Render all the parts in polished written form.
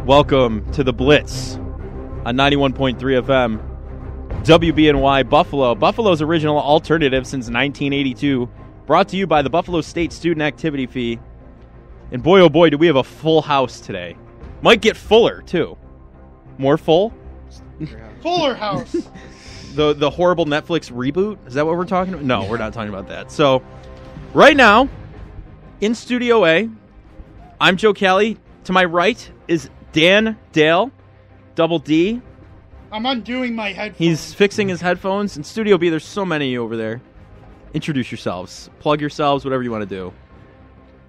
Welcome to the Blitz on 91.3 FM, WBNY Buffalo. Buffalo's original alternative since 1982. Brought to you by the Buffalo State Student Activity Fee. And boy, oh boy, do we have a full house today. Might get fuller, too. More full? Fuller House. The horrible Netflix reboot? Is that what we're talking about? No, we're not talking about that. So, right now, in Studio A, I'm Joe Kelly. To my right is Dan Dale, Double D. I'm undoing my headphones. He's fixing his headphones. In Studio B, there's so many of you over there. Introduce yourselves. Plug yourselves, whatever you want to do.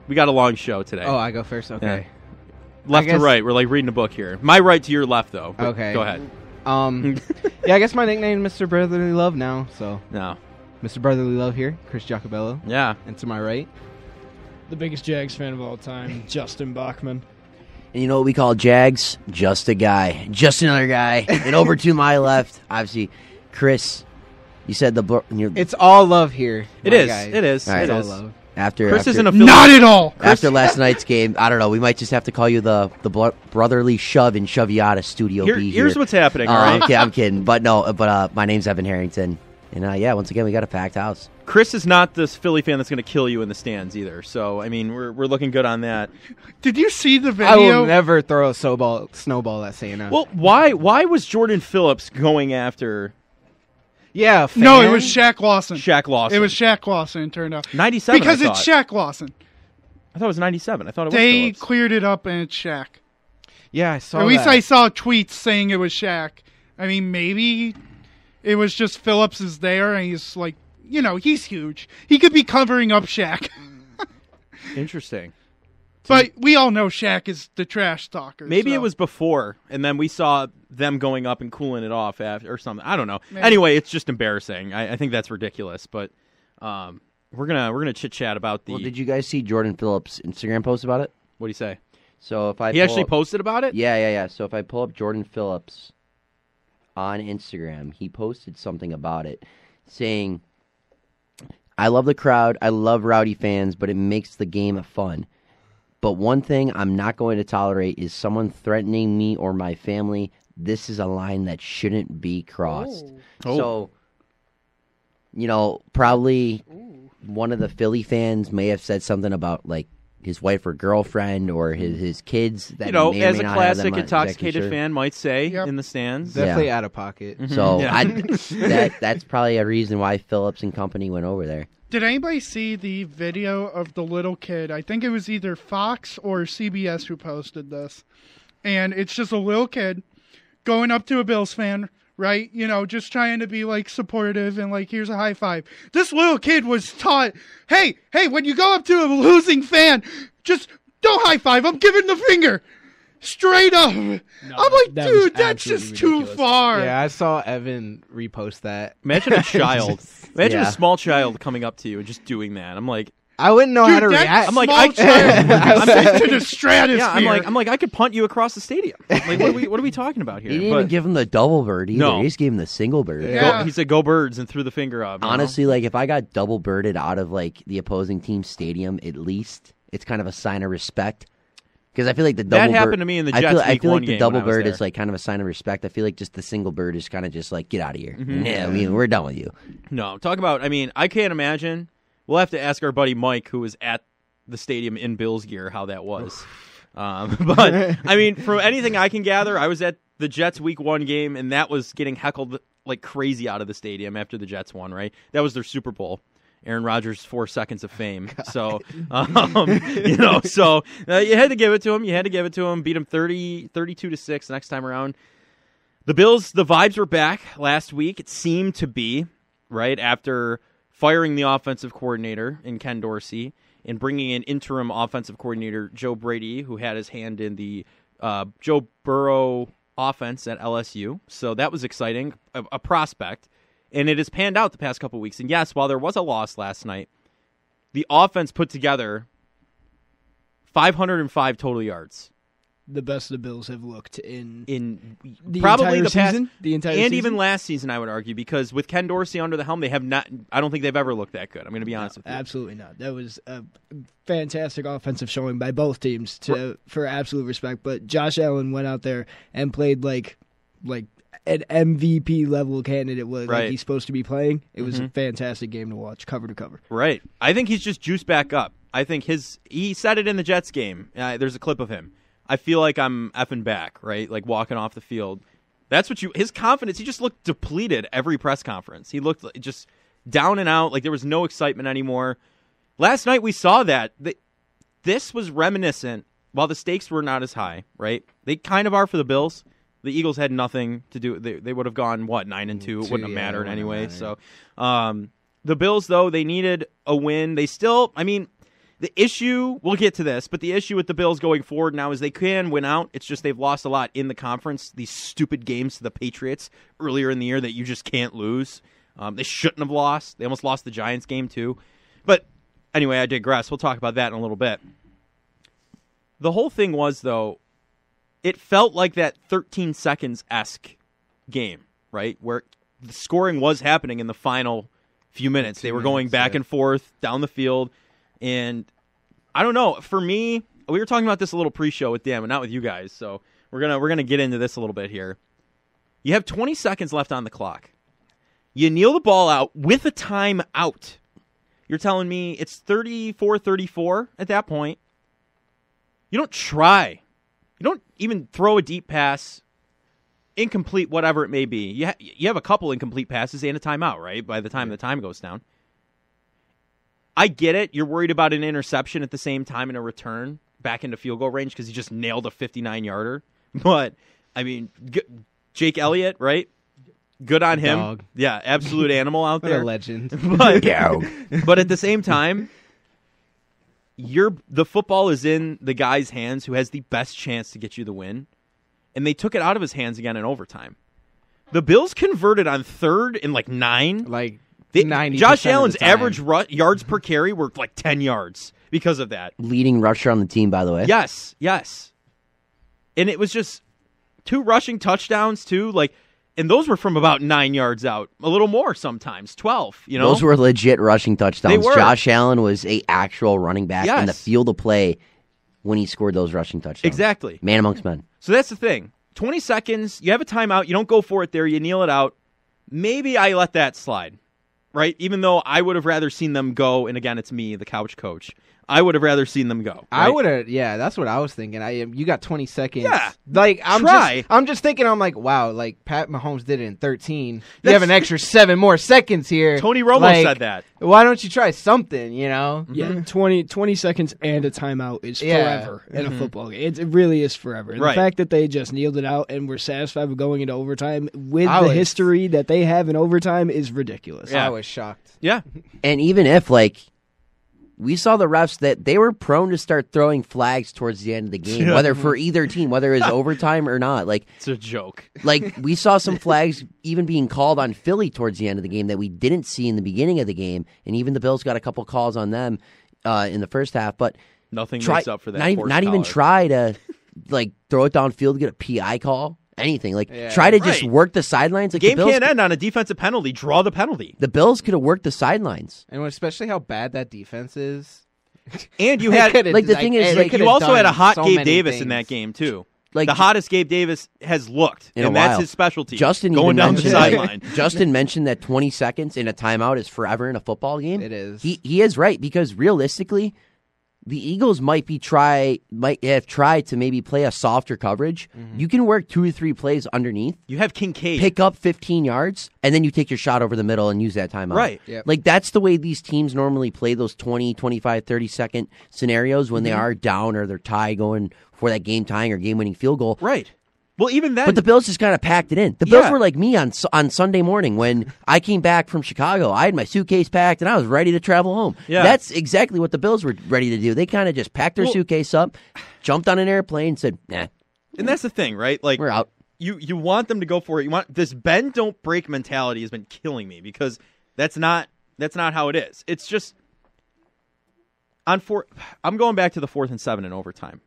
We got a long show today. Oh, I go first? Okay. Yeah. Left to right. We're like reading a book here. My right to your left, though. Okay. Go ahead. Yeah, I guess my nickname is Mr. Brotherly Love now, so. No. Mr. Brotherly Love here, Chris Giacobello. Yeah. And to my right, the biggest Jags fan of all time, Justin Bachman. And you know what we call Jags? Just a guy. Just another guy. And over to my left, obviously, Chris. You said it's all love here. It is. Guys. It is. Right. It All is. love. Chris isn't a Philly. Not at all. After last night's game, I don't know. We might just have to call you the brotherly shove and shove you out of Studio B. Here's what's happening. All right? I'm kidding. But no. But my name's Evan Harrington. And yeah, once again, we got a packed house. Chris is not this Philly fan that's going to kill you in the stands either. So, I mean, we're looking good on that. Did you see the video? I will never throw a snowball at Santa. Well, why was Jordan Phillips going after... Yeah, fan? No, it was Shaq Lawson. Shaq Lawson. It was Shaq Lawson, it turned out. 97, Because I it's thought. Shaq Lawson. I thought it was 97. I thought it was They Phillips. cleared it up, and it's Shaq. Yeah, I saw At least that. I saw tweets saying it was Shaq. I mean, maybe it was just Phillips is there, and he's like, you know, he's huge. He could be covering up Shaq. Interesting. But we all know Shaq is the trash talker. Maybe so. it was before, and then we saw them going up and cooling it off after, or something. I don't know. Maybe. Anyway, it's just embarrassing. I think that's ridiculous. But we're gonna chit chat about the. Well, did you guys see Jordan Phillips' Instagram post about it? What do you say? So if I He actually posted about it. Yeah. So if I pull up Jordan Phillips on Instagram, he posted something about it, saying, "I love the crowd. I love rowdy fans, but it makes the game fun. But one thing I'm not going to tolerate is someone threatening me or my family. This is a line that shouldn't be crossed." Oh. So, you know, probably one of the Philly fans may have said something about, like, his wife or girlfriend or his kids. That You know, may or as may a not have them classic on intoxicated executive. fan might say Yep. in the stands. Definitely out of pocket. So Yeah. that's probably a reason why Phillips and company went over there. Did anybody see the video of the little kid? I think it was either Fox or CBS who posted this. And it's just a little kid going up to a Bills fan, right? You know, just trying to be, like, supportive and, like, here's a high five. This little kid was taught, hey, when you go up to a losing fan, just don't high five. I'm giving the finger. Straight up. I'm like, that was dude, that's just absolutely too ridiculous. far. Yeah, I saw Evan repost that. Imagine a child. Imagine Yeah. a small child coming up to you and just doing that. I'm like, I wouldn't know how to Dude, that react. I'm like, small I- child I'm sent to the stratosphere. yeah, I'm like, I could punt you across the stadium. Like, what are we talking about here? He didn't But- even give him the double bird either. No. He just gave him the single bird. Yeah. He said, "Go Birds," and threw the finger up. you know? Honestly, like, if I got double birded out of, like, the opposing team's stadium, at least it's kind of a sign of respect. Because I feel like the double bird... happened to me in the I Jets feel Week 1 like the game double when I was bird there. is, like, kind of a sign of respect. I feel like just the single bird is kind of just like, get out of here. Mm-hmm. Yeah, I mean, we're done with you. No, talk about. I mean, I can't imagine. We'll have to ask our buddy Mike, who was at the stadium in Bills gear, how that was. But I mean, from anything I can gather, I was at the Jets Week 1 game, and that was getting heckled like crazy out of the stadium after the Jets won. Right, that was their Super Bowl. Aaron Rodgers' 4 seconds of fame. So, you know, so you had to give it to him. You had to give it to him. Beat him 32-6 next time around. The Bills, the vibes were back last week. It seemed to be, right, after firing the offensive coordinator in Ken Dorsey and bringing in interim offensive coordinator Joe Brady, who had his hand in the Joe Burrow offense at LSU. So that was exciting, a prospect. And it has panned out the past couple weeks. And yes, while there was a loss last night, the offense put together 505 total yards. the best the Bills have looked in the probably entire the past season, the entire and season? even last season, I would argue, because with Ken Dorsey under the helm, they have not. I don't think they've ever looked that good. I'm going to be honest with you. Absolutely not. That was a fantastic offensive showing by both teams for absolute respect. But Josh Allen went out there and played like an MVP level candidate was like he's supposed to be playing. It was a fantastic game to watch, cover to cover. Right. I think he's just juiced back up. I think he said it in the Jets game. There's a clip of him. I feel like I'm effing back, right? Like walking off the field. That's what his confidence, he just looked depleted every press conference. He looked just down and out, like there was no excitement anymore. Last night we saw that. This was reminiscent, while the stakes were not as high, right? They kind of are for the Bills. The Eagles had nothing to do. They would have gone, 9-2? It wouldn't have mattered anyway. So the Bills, though, they needed a win. They still, the issue, we'll get to this, but the issue with the Bills going forward now is they can win out. It's just they've lost a lot in the conference. These stupid games to the Patriots earlier in the year that you just can't lose. They shouldn't have lost. They almost lost the Giants game, too. But anyway, I digress. We'll talk about that in a little bit. The whole thing was, though, it felt like that 13 seconds-esque game, right, where the scoring was happening in the final few minutes. They were going back and forth down the field. And I don't know. For me, we were talking about this a little pre-show with Dan, but not with you guys. So we're gonna get into this a little bit here. You have 20 seconds left on the clock. You kneel the ball out with a timeout. You're telling me it's 34-34 at that point. You don't try. You don't even throw a deep pass, incomplete, whatever it may be. You have a couple incomplete passes and a timeout, right? By the time the time goes down. I get it. You're worried about an interception at the same time and a return back into field goal range because he just nailed a 59-yarder. But, Jake Elliott, right? Good on him. Dog. Yeah, absolute animal out What there. a legend. But at the same time, the football is in the guy's hands who has the best chance to get you the win, and they took it out of his hands again in overtime. The Bills converted on third and 9. 90% Josh of Allen's the time. average yards per carry were 10 yards because of that. Leading rusher on the team, by the way. Yes. And it was just 2 rushing touchdowns, too. And those were from about 9 yards out. A little more sometimes, 12, Those were legit rushing touchdowns. They were. Josh Allen was a actual running back in the Yes. field of play when he scored those rushing touchdowns. Exactly. Man amongst men. So that's the thing. 20 seconds, you have a timeout, you don't go for it there, you kneel it out. Maybe I let that slide. Right? Even though I would have rather seen them go, and again, it's me, the couch coach. I would have rather seen them go. Right? I would have, that's what I was thinking. You got 20 seconds. Yeah. I'm just thinking, I'm like, wow, Pat Mahomes did it in 13. You have an extra 7 more seconds here. Tony Romo said that. Why don't you try something, Yeah, 20 seconds and a timeout is forever in a football game. It really is forever. And the fact that they just kneeled it out and were satisfied with going into overtime with the history that they have in overtime is ridiculous. I was shocked. Yeah. And even if, we saw the refs that they were prone to start throwing flags towards the end of the game, whether for either team, whether it was overtime or not. It's a joke. We saw some flags even being called on Philly towards the end of the game that we didn't see in the beginning of the game, and even the Bills got a couple calls on them in the first half. But nothing makes up for that. Not even try to throw it downfield, get a PI call. Anything try to just work the sidelines. The game can't end on a defensive penalty. Draw the penalty. The Bills could have worked the sidelines, and especially how bad that defense is. And you had the thing is you also had a hot Gabe Davis in that game too. The hottest Gabe Davis has looked, and that's his specialty. Justin going down the sideline. Justin mentioned that 20 seconds in a timeout is forever in a football game. It is. He is right because realistically, the Eagles might have tried to maybe play a softer coverage. Mm-hmm. You can work 2 or 3 plays underneath. You have Kincaid. Pick up 15 yards, and then you take your shot over the middle and use that timeout. Right. Yep. That's the way these teams normally play those 20, 25, 30-second scenarios when they are down or they're tied going for that game-tying or game-winning field goal. Right. Well, even then. But the Bills just kind of packed it in. The Bills were like me on Sunday morning when I came back from Chicago. I had my suitcase packed, and I was ready to travel home. Yeah. That's exactly what the Bills were ready to do. They kind of just packed their suitcase up, jumped on an airplane, and said, nah. And that's the thing, right? We're out. You want them to go for it. You want this bend, don't break mentality has been killing me because that's not how it is. It's just I'm going back to the 4th and 7 in overtime.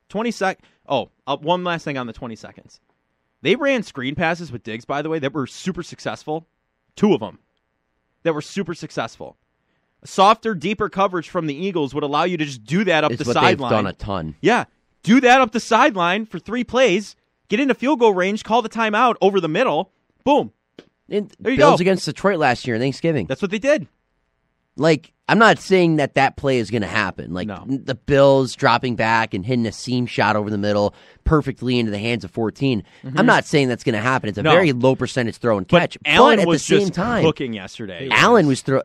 20 sec. Oh, one last thing on the 20 seconds. They ran screen passes with Diggs, by the way, that were super successful. 2 of them that were super successful. Softer, deeper coverage from the Eagles would allow you to just do that up the sideline. They've done a ton. Yeah, do that up the sideline for 3 plays. Get into field goal range, call the timeout over the middle. Boom. There you Bills go. against Detroit last year on Thanksgiving. That's what they did. Like, I'm not saying that play is going to happen. Like, No. the Bills dropping back and hitting a seam shot over the middle perfectly into the hands of 14. I'm not saying that's going to happen. It's a No. very low percentage throw and But catch. Allen but at was the same just time, cooking yesterday. Allen was threw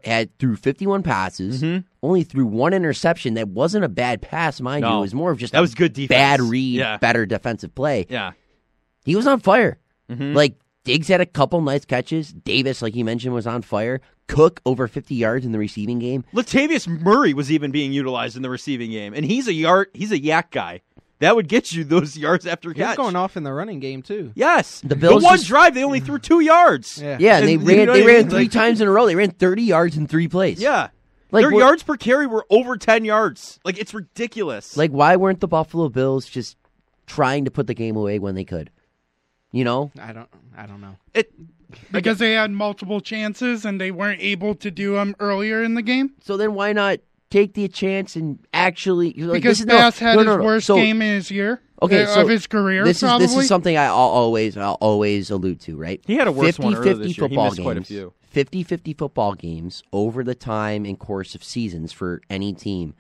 51 passes, only threw 1 interception. That wasn't a bad pass, mind you. No. It was more of just That was good defense. bad read, Yeah. better defensive play. Yeah. He was on fire. Mhm. Like, Diggs had a couple nice catches. Davis, like you mentioned, was on fire. Cook over 50 yards in the receiving game. Latavius Murray was even being utilized in the receiving game, and he's a yak guy. That would get you those yards after He's catch. going off in the running game too. Yes. The Bills one just- drive, they only threw 2 yards. Yeah. Yeah, and they And you ran know what I ran mean? 3 times in a row. They ran 30 yards in 3 plays. Yeah. Like, Their we're- yards per carry were over 10 yards. Like, it's ridiculous. Like, why weren't the Buffalo Bills just trying to put the game away when they could? You know? I don't know. Because they had multiple chances and they weren't able to do them earlier in the game. So then why not take the chance and actually... Like, Because this is, Bass had his no. worst So, game in his year. Okay, so of his career. This probably. is something I'll always allude to, right? He had a worse one earlier this year. He football missed games, quite a few. 50-50 football games over the time and course of seasons for any team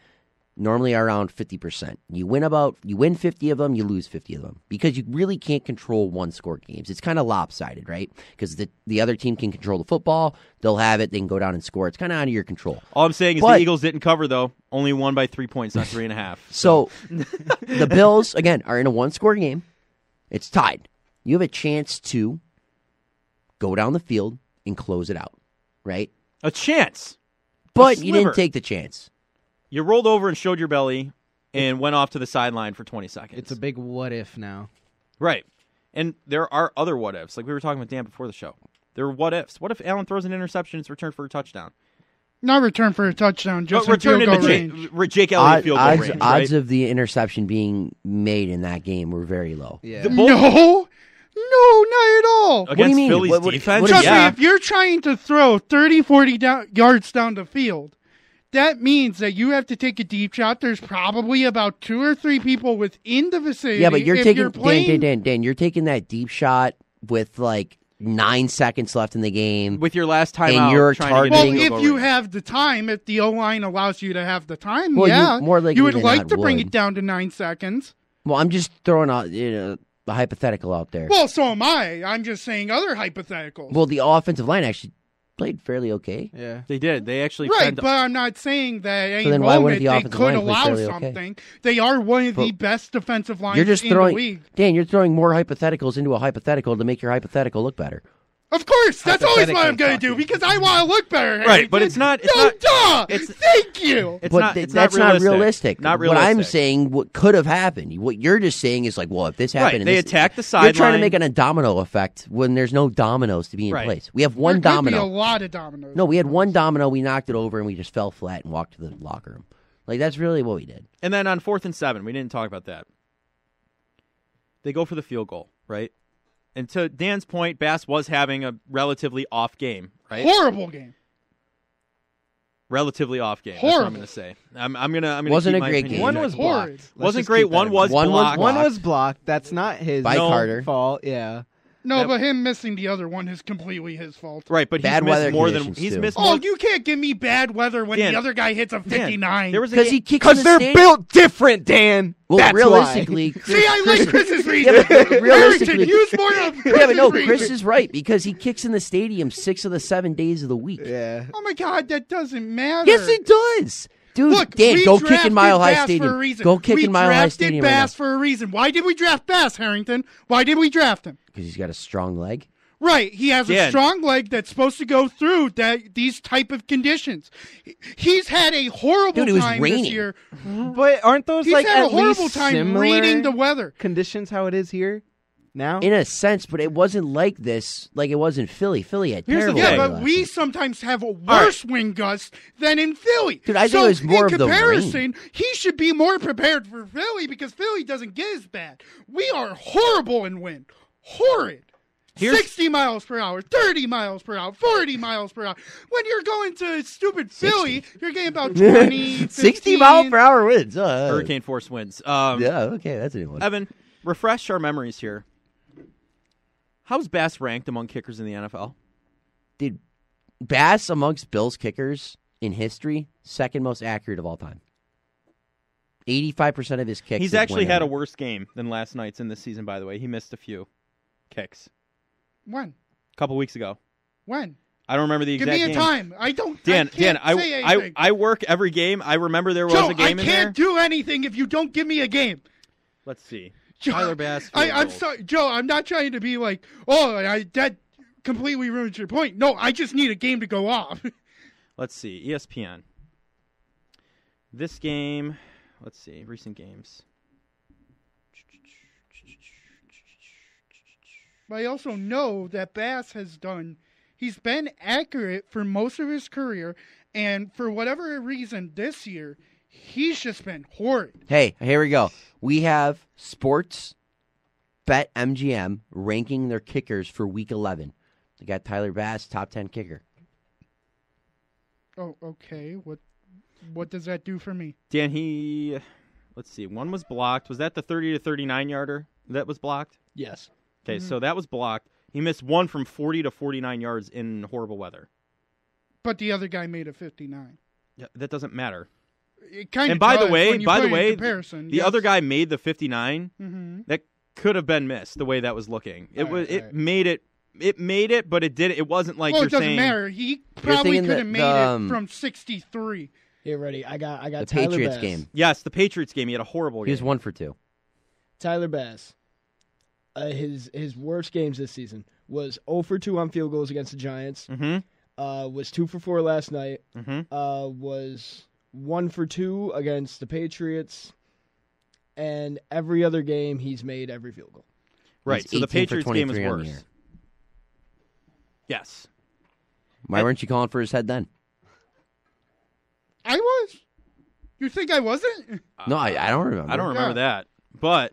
normally are around 50%. You win 50 of them, you lose 50 of them because you really can't control one-score games. It's kind of lopsided, right? Because the other team can control the football, they'll have it, they can go down and score. It's kind of out of your control. All I'm saying is But- the Eagles didn't cover, though. Only won by 3 points, not 3.5. So the Bills, again, are in a one-score game. It's tied. You have a chance to go down the field and close it out, right? A chance. But A you didn't sliver. take the chance. You rolled over and showed your belly and went off to the sideline for 20 seconds. It's a big what if now. Right. And there are other what ifs. Like we were talking with Dan before the show. There are what ifs. What if Allen throws an interception and it's returned for a touchdown? Not return for a touchdown, just in return field into goal range. Jake Elliott field goal Odds, range. odds right? of the interception being made in that game were very low. Yeah. The Bull- No, not at all. do you Against mean? Philly's What- defense? what Trust yeah. me, if you're trying to throw 30, 40 yards down the field, that means that you have to take a deep shot. There's probably about 2 or 3 people within the vicinity. Yeah, but you're If taking you're playing, Dan. You're taking that deep shot with like 9 seconds left in the game. With your last time And out, you're trying to get Well, into field if goal you range. have the time, if the O-line allows you to have the time, Well, you- yeah. more likely you would than like not to bring would. it down to 9 seconds. Well, I'm just throwing out a hypothetical out there. Well, so am I. I'm just saying other hypotheticals. Well, the offensive line actually played fairly okay. Yeah. They did. They actually Right, fend- but I'm not saying that at So any then why moment wouldn't the they offensive could line play allow fairly okay? something. They are one of the But best defensive lines You're just in the throwing, league. Dan. You're throwing more hypotheticals into a hypothetical to make your hypothetical look better. Of course, that's always what I'm Hypothetically going to do talking. because I want to look better. Right, but it's not- it's no, not- duh. it's- Thank you. It's But not. th- It's that's not realistic. Not Not What I'm realistic. saying, what could have happened. What you're just saying is like, well, if this happened, Right, and they this- attacked the You're trying to sideline. make it a domino effect when there's no dominoes to be in Right. place. We have one there could be domino. a lot of dominoes. No, we had one domino. We knocked it over, and we just fell flat and walked to the locker room. Like that's really what we did. And then on 4th and 7, we didn't talk about that. They go for the field goal, right? And to Dan's point, Bass was having a relatively off game, right? Horrible game. Relatively off game. That's what I'm Horrible. going to say. I'm gonna Wasn't keep a my great opinion game. One there. was Horrid. blocked. Let's Wasn't just great. keep that One in was mind. One was blocked. One was blocked. That's not his By Carter. fault. Yeah. No, That- but him missing the other one is completely his fault. Right, but Bad he's weather missed more than conditions, he's too. missed Oh, more. you can't give me bad weather when Dan, the other guy hits a 59. There was a Because game- he kicks in Because the they're stand- built different, Dan. Well, That's realistically, See, I like Chris's reason. Yeah, but realistically- Harrington, use more of Chris's yeah, but no, reason. Chris is right because he kicks in the stadium 6 of the 7 days of the week. why. Yeah. Oh my God, that doesn't matter. Yes, it does. Dude, Look, Dan, we go kick drafted in Mile High Bass Stadium. For a reason. Go kick we in Mile High drafted Stadium right Bass for a reason. Why did we draft Bass, Harrington? Why did we draft him? Because he's got a strong leg. Right, he has a Dan. strong leg that's supposed to go through these type of conditions. He's had a horrible Dude, it was time raining. this year. But aren't those He's like had a at horrible least time similar reading the weather. conditions how it is here? now? In a sense, but it wasn't like this. Like it was in Philly. Philly had Here's the terrible. thing. Yeah, weather but last we night. sometimes have a worse wind gust than in Philly. Dude, I think it was more in of the comparison, he should be more prepared for Philly because Philly doesn't get as bad. We are horrible in wind. Horrid. 60 miles per hour, 30 miles per hour, 40 miles per hour. When you're going to stupid Philly, you're getting about 20, 15. 60 mile per hour winds. Hurricane force winds. Yeah, okay, that's a new one. Evan, refresh our memories here. How's Bass ranked among kickers in the NFL? Dude, Bass amongst Bills kickers in history, second most accurate of all time. 85% of his kicks. He's actually had a worse game than last night's in this season, by the way. He missed a few kicks. When? A couple weeks ago. When? I don't remember the Give exact me a game. time. I don't. Dan, I can't say anything. I work every game. I remember there was Joe, a game in there. I can't do anything if you don't give me a game. Let's see. Joe, Tyler Bass. I'm sorry, Joe. I'm not trying to be like, that completely ruins your point. No, I just need a game to go off. Let's see. ESPN. This game. Let's see. Recent games. But I also know that Bass he's been accurate for most of his career, and for whatever reason this year, he's just been horrid. Hey, here we go. We have Sports Bet MGM ranking their kickers for Week 11. They got Tyler Bass, top 10 kicker. Oh, okay. What does that do for me? Dan, let's see. One was blocked. Was that the 30 to 39 yarder that was blocked? Yes. Okay, so that was blocked. He missed one from 40 to 49 yards in horrible weather. But the other guy made a 59. Yeah, that doesn't matter. It kind of And by the way, comparison, the yes. other guy made the 59. Mm-hmm. That could have been missed the way that was looking. It All was. right, It all right. made it. It made it, but it did. It wasn't like Well, you're it doesn't saying. matter. He probably thinking could have that made the, it from 63. Here, ready. I got The Tyler Patriots Bass. game. Yes, the Patriots game. He had a horrible He was game. 1 for 2. Tyler Bass. His worst games this season was 0 for 2 on field goals against the Giants. Mm-hmm. Was 2 for 4 last night. Mm-hmm. Was 1 for 2 against the Patriots. And every other game, he's made every field goal. Right. He's So the 18 for Patriots game is 23 on the worse. year. Yes. Why weren't you calling for his head then? I was. You think I wasn't? No, I don't remember. I don't remember that. But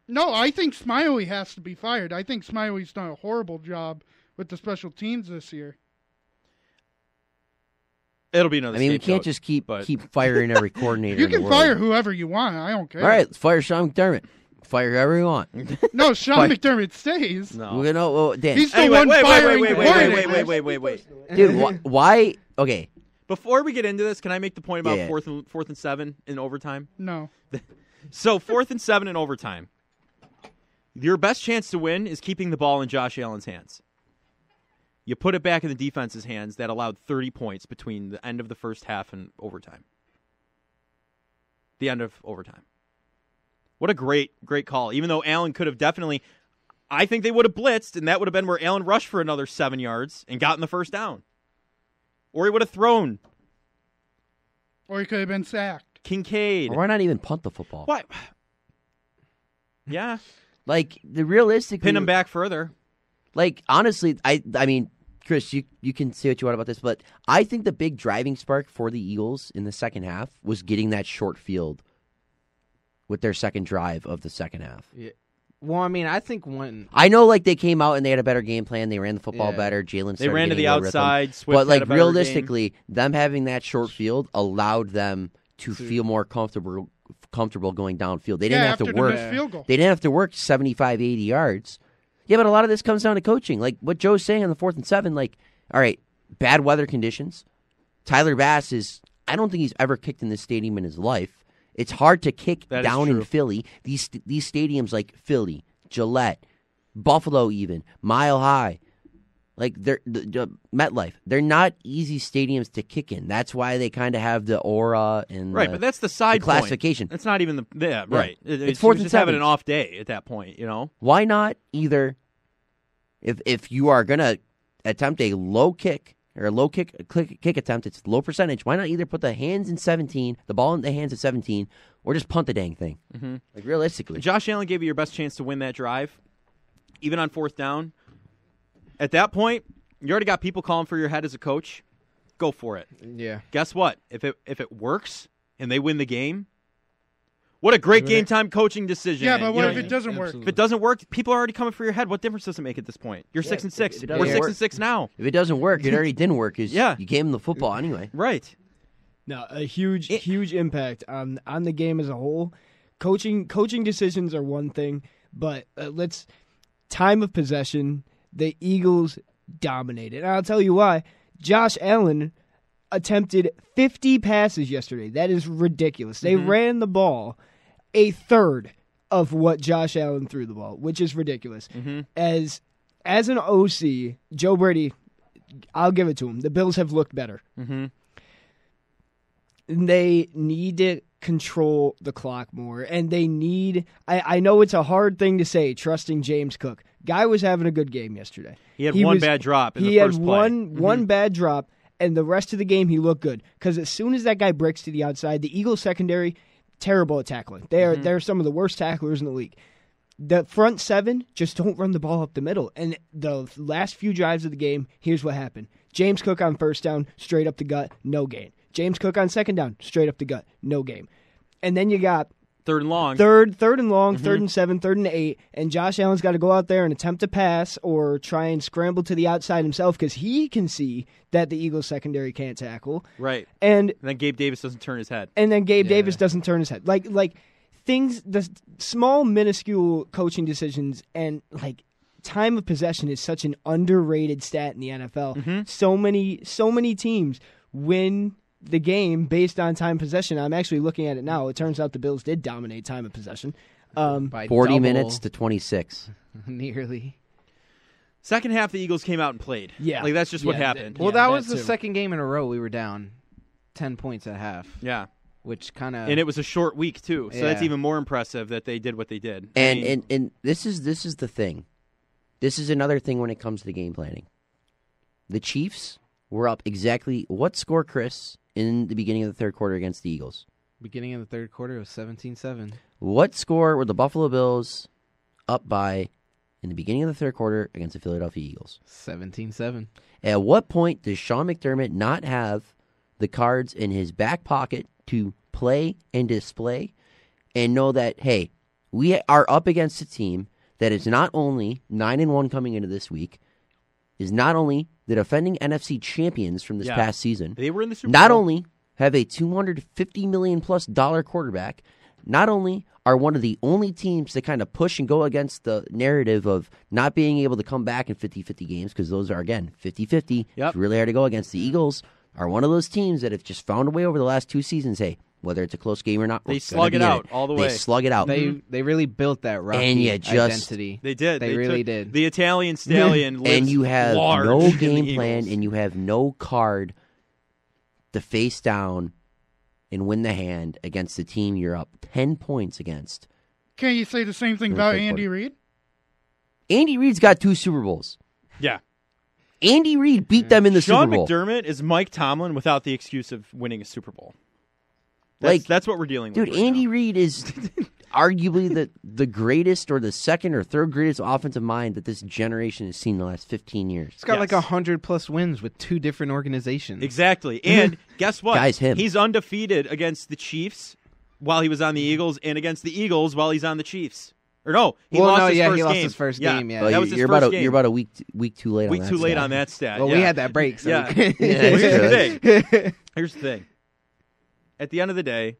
No, I think Smiley has to be fired. I think Smiley's done a horrible job with the special teams this year. it'll be another. I mean, we scapegoat, can't just keep but- firing every coordinator. You in the can world. fire whoever you want. I don't care. All right, let's fire Sean McDermott. Fire whoever you want. No, Sean Fine. McDermott stays. No. We're gonna, well, Dan, He's the Anyway, one wait, firing wait, coordinators. dude, why? Okay, Before we get into this, can I make the point about Yeah. fourth and 7 in overtime? No. So 4th and 7 in overtime. Your best chance to win is keeping the ball in Josh Allen's hands. You put it back in the defense's hands that allowed 30 points between the end of the first half and overtime. The end of overtime. What a great call. Even though Allen could have definitely, I think they would have blitzed, and that would have been where Allen rushed for another 7 yards and gotten the first down. Or he would have thrown Or he could have been sacked. Kincaid. why not even punt the football? What? Yeah. Like the realistically, Pin him back further. Like honestly, I mean, Chris, you can say what you want about this, but I think the big driving spark for the Eagles in the second half was getting that short field with their second drive of the second half. Yeah. Well, I mean, I think when I know, like they came out and they had a better game plan. They ran the football Yeah. better. Jalen They ran to the getting a rhythm. outside. Swift But had like a better realistically, them having that short field allowed them to feel more comfortable going downfield. They didn't have after to the work. missed field goal. They didn't have to work 75, 80 yards. Yeah, but a lot of this comes down to coaching. Like what Joe's saying on the 4th and 7, like, all right, bad weather conditions. Tyler Bass I don't think he's ever kicked in this stadium in his life. It's hard to kick That is down in true. Philly. These stadiums like Philly, Gillette, Buffalo even, Mile High, like they're the MetLife. They're not easy stadiums to kick in. That's why they kind of have the aura and Right, but that's the side the classification. Point. That's not even the right. It's You're 4th and just having 7. an off day at that point, you know. Why not either? If you are gonna attempt a low kick or a low kick attempt, it's low percentage. Why not either put the ball in the hands of 17, or just punt the dang thing? Mm-hmm. Like realistically, Josh Allen gave you your best chance to win that drive. even on fourth down, at that point, you already got people calling for your head as a coach. Go for it. Yeah. Guess what? If it works and they win the game, what a great game time coaching decision. Yeah, but what You if know, it doesn't work? if it doesn't work, people are already coming for your head. What difference does it make at this point? You're 6-6. it doesn't We're work. 6-6 now. If it doesn't work, it already didn't work. Yeah. You gave him the football anyway. Right. No, a huge impact on the game as a whole. Coaching decisions are one thing, but time of possession. The Eagles dominated, and I'll tell you why. Josh Allen attempted 50 passes yesterday. That is ridiculous. They ran the ball a third of what Josh Allen threw the ball, which is ridiculous. As an OC, Joe Brady, I'll give it to him. The Bills have looked better. They need to control the clock more, and they need. I know it's a hard thing to say, trusting James Cook. Guy was having a good game yesterday. He had one bad drop in the first play. He had one bad drop, and the rest of the game he looked good. Because as soon as that guy breaks to the outside, the Eagles secondary, terrible at tackling. They're some of the worst tacklers in the league. The front seven just don't run the ball up the middle. And the last few drives of the game, here's what happened. James Cook on first down, straight up the gut, no gain. James Cook on second down, straight up the gut, no gain. And then you got third and long, third and 7, 3rd and 8, and Josh Allen's got to go out there and attempt to pass or try and scramble to the outside himself because he can see that the Eagles secondary can't tackle. Right. And then Gabe Davis doesn't turn his head. And then Gabe Davis doesn't turn his head. Like things, the small, minuscule coaching decisions and like time of possession is such an underrated stat in the NFL. So many teams win the game based on time possession. I'm actually looking at it now. It turns out the Bills did dominate time of possession. By 40 double, minutes to 26. Nearly. Second half, the Eagles came out and played. Yeah. Like, that's just what happened. Well, that was that the too. second game in a row we were down 10 points at half. Yeah. Which kind of... And it was a short week, too. So that's Yeah. even more impressive that they did what they did. And this is the thing. This is another thing when it comes to the game planning. The Chiefs were up exactly what score, Chris, in the beginning of the third quarter against the Eagles? Beginning of the third quarter was 17-7. What score were the Buffalo Bills up by in the beginning of the third quarter against the Philadelphia Eagles? 17-7. At what point does Sean McDermott not have the cards in his back pocket to play and display and know that, hey, we are up against a team that is not only 9-1 coming into this week, is not only the defending NFC champions from this past season, They were in the Super not Bowl. only have a $250 million plus quarterback, not only are one of the only teams that kind of push and go against the narrative of not being able to come back in 50-50 games, because those are, again, 50-50. Yep. It's really hard to go against. The Eagles are one of those teams that have just found a way over the last 2 seasons, hey, whether it's a close game or not, They we're slug gonna it be in out all the way. They slug it out. They really built that Rocky And you just- identity. They did. They really took did. The Italian stallion lives and you have large no in the game Eagles. plan, and you have no card to face down and win the hand against the team you're up 10 points against. Can't you say the same thing In the about third Andy quarter. Reid? Andy Reid's got 2 Super Bowls. Yeah. Andy Reid beat them in the Sean Super Bowl. McDermott is Mike Tomlin without the excuse of winning a Super Bowl. That's what we're dealing with. Dude, right Andy now. Reid is arguably the greatest or the second or third greatest offensive mind that this generation has seen in the last 15 years. He's got Yes. like 100+ wins with 2 different organizations. Exactly. And guess what? Guys, him. He's undefeated against the Chiefs while he was on the Eagles and against the Eagles while he's on the Chiefs. Or no, he lost his first he lost game. his first game, yeah. Well, That was his you're first about game. you're about a week too late. Week on that too late stat. on that stat. Well, yeah. we had that break, so Yeah. we could- Yeah, Well, here's that's the thing. Here's the thing. At the end of the day,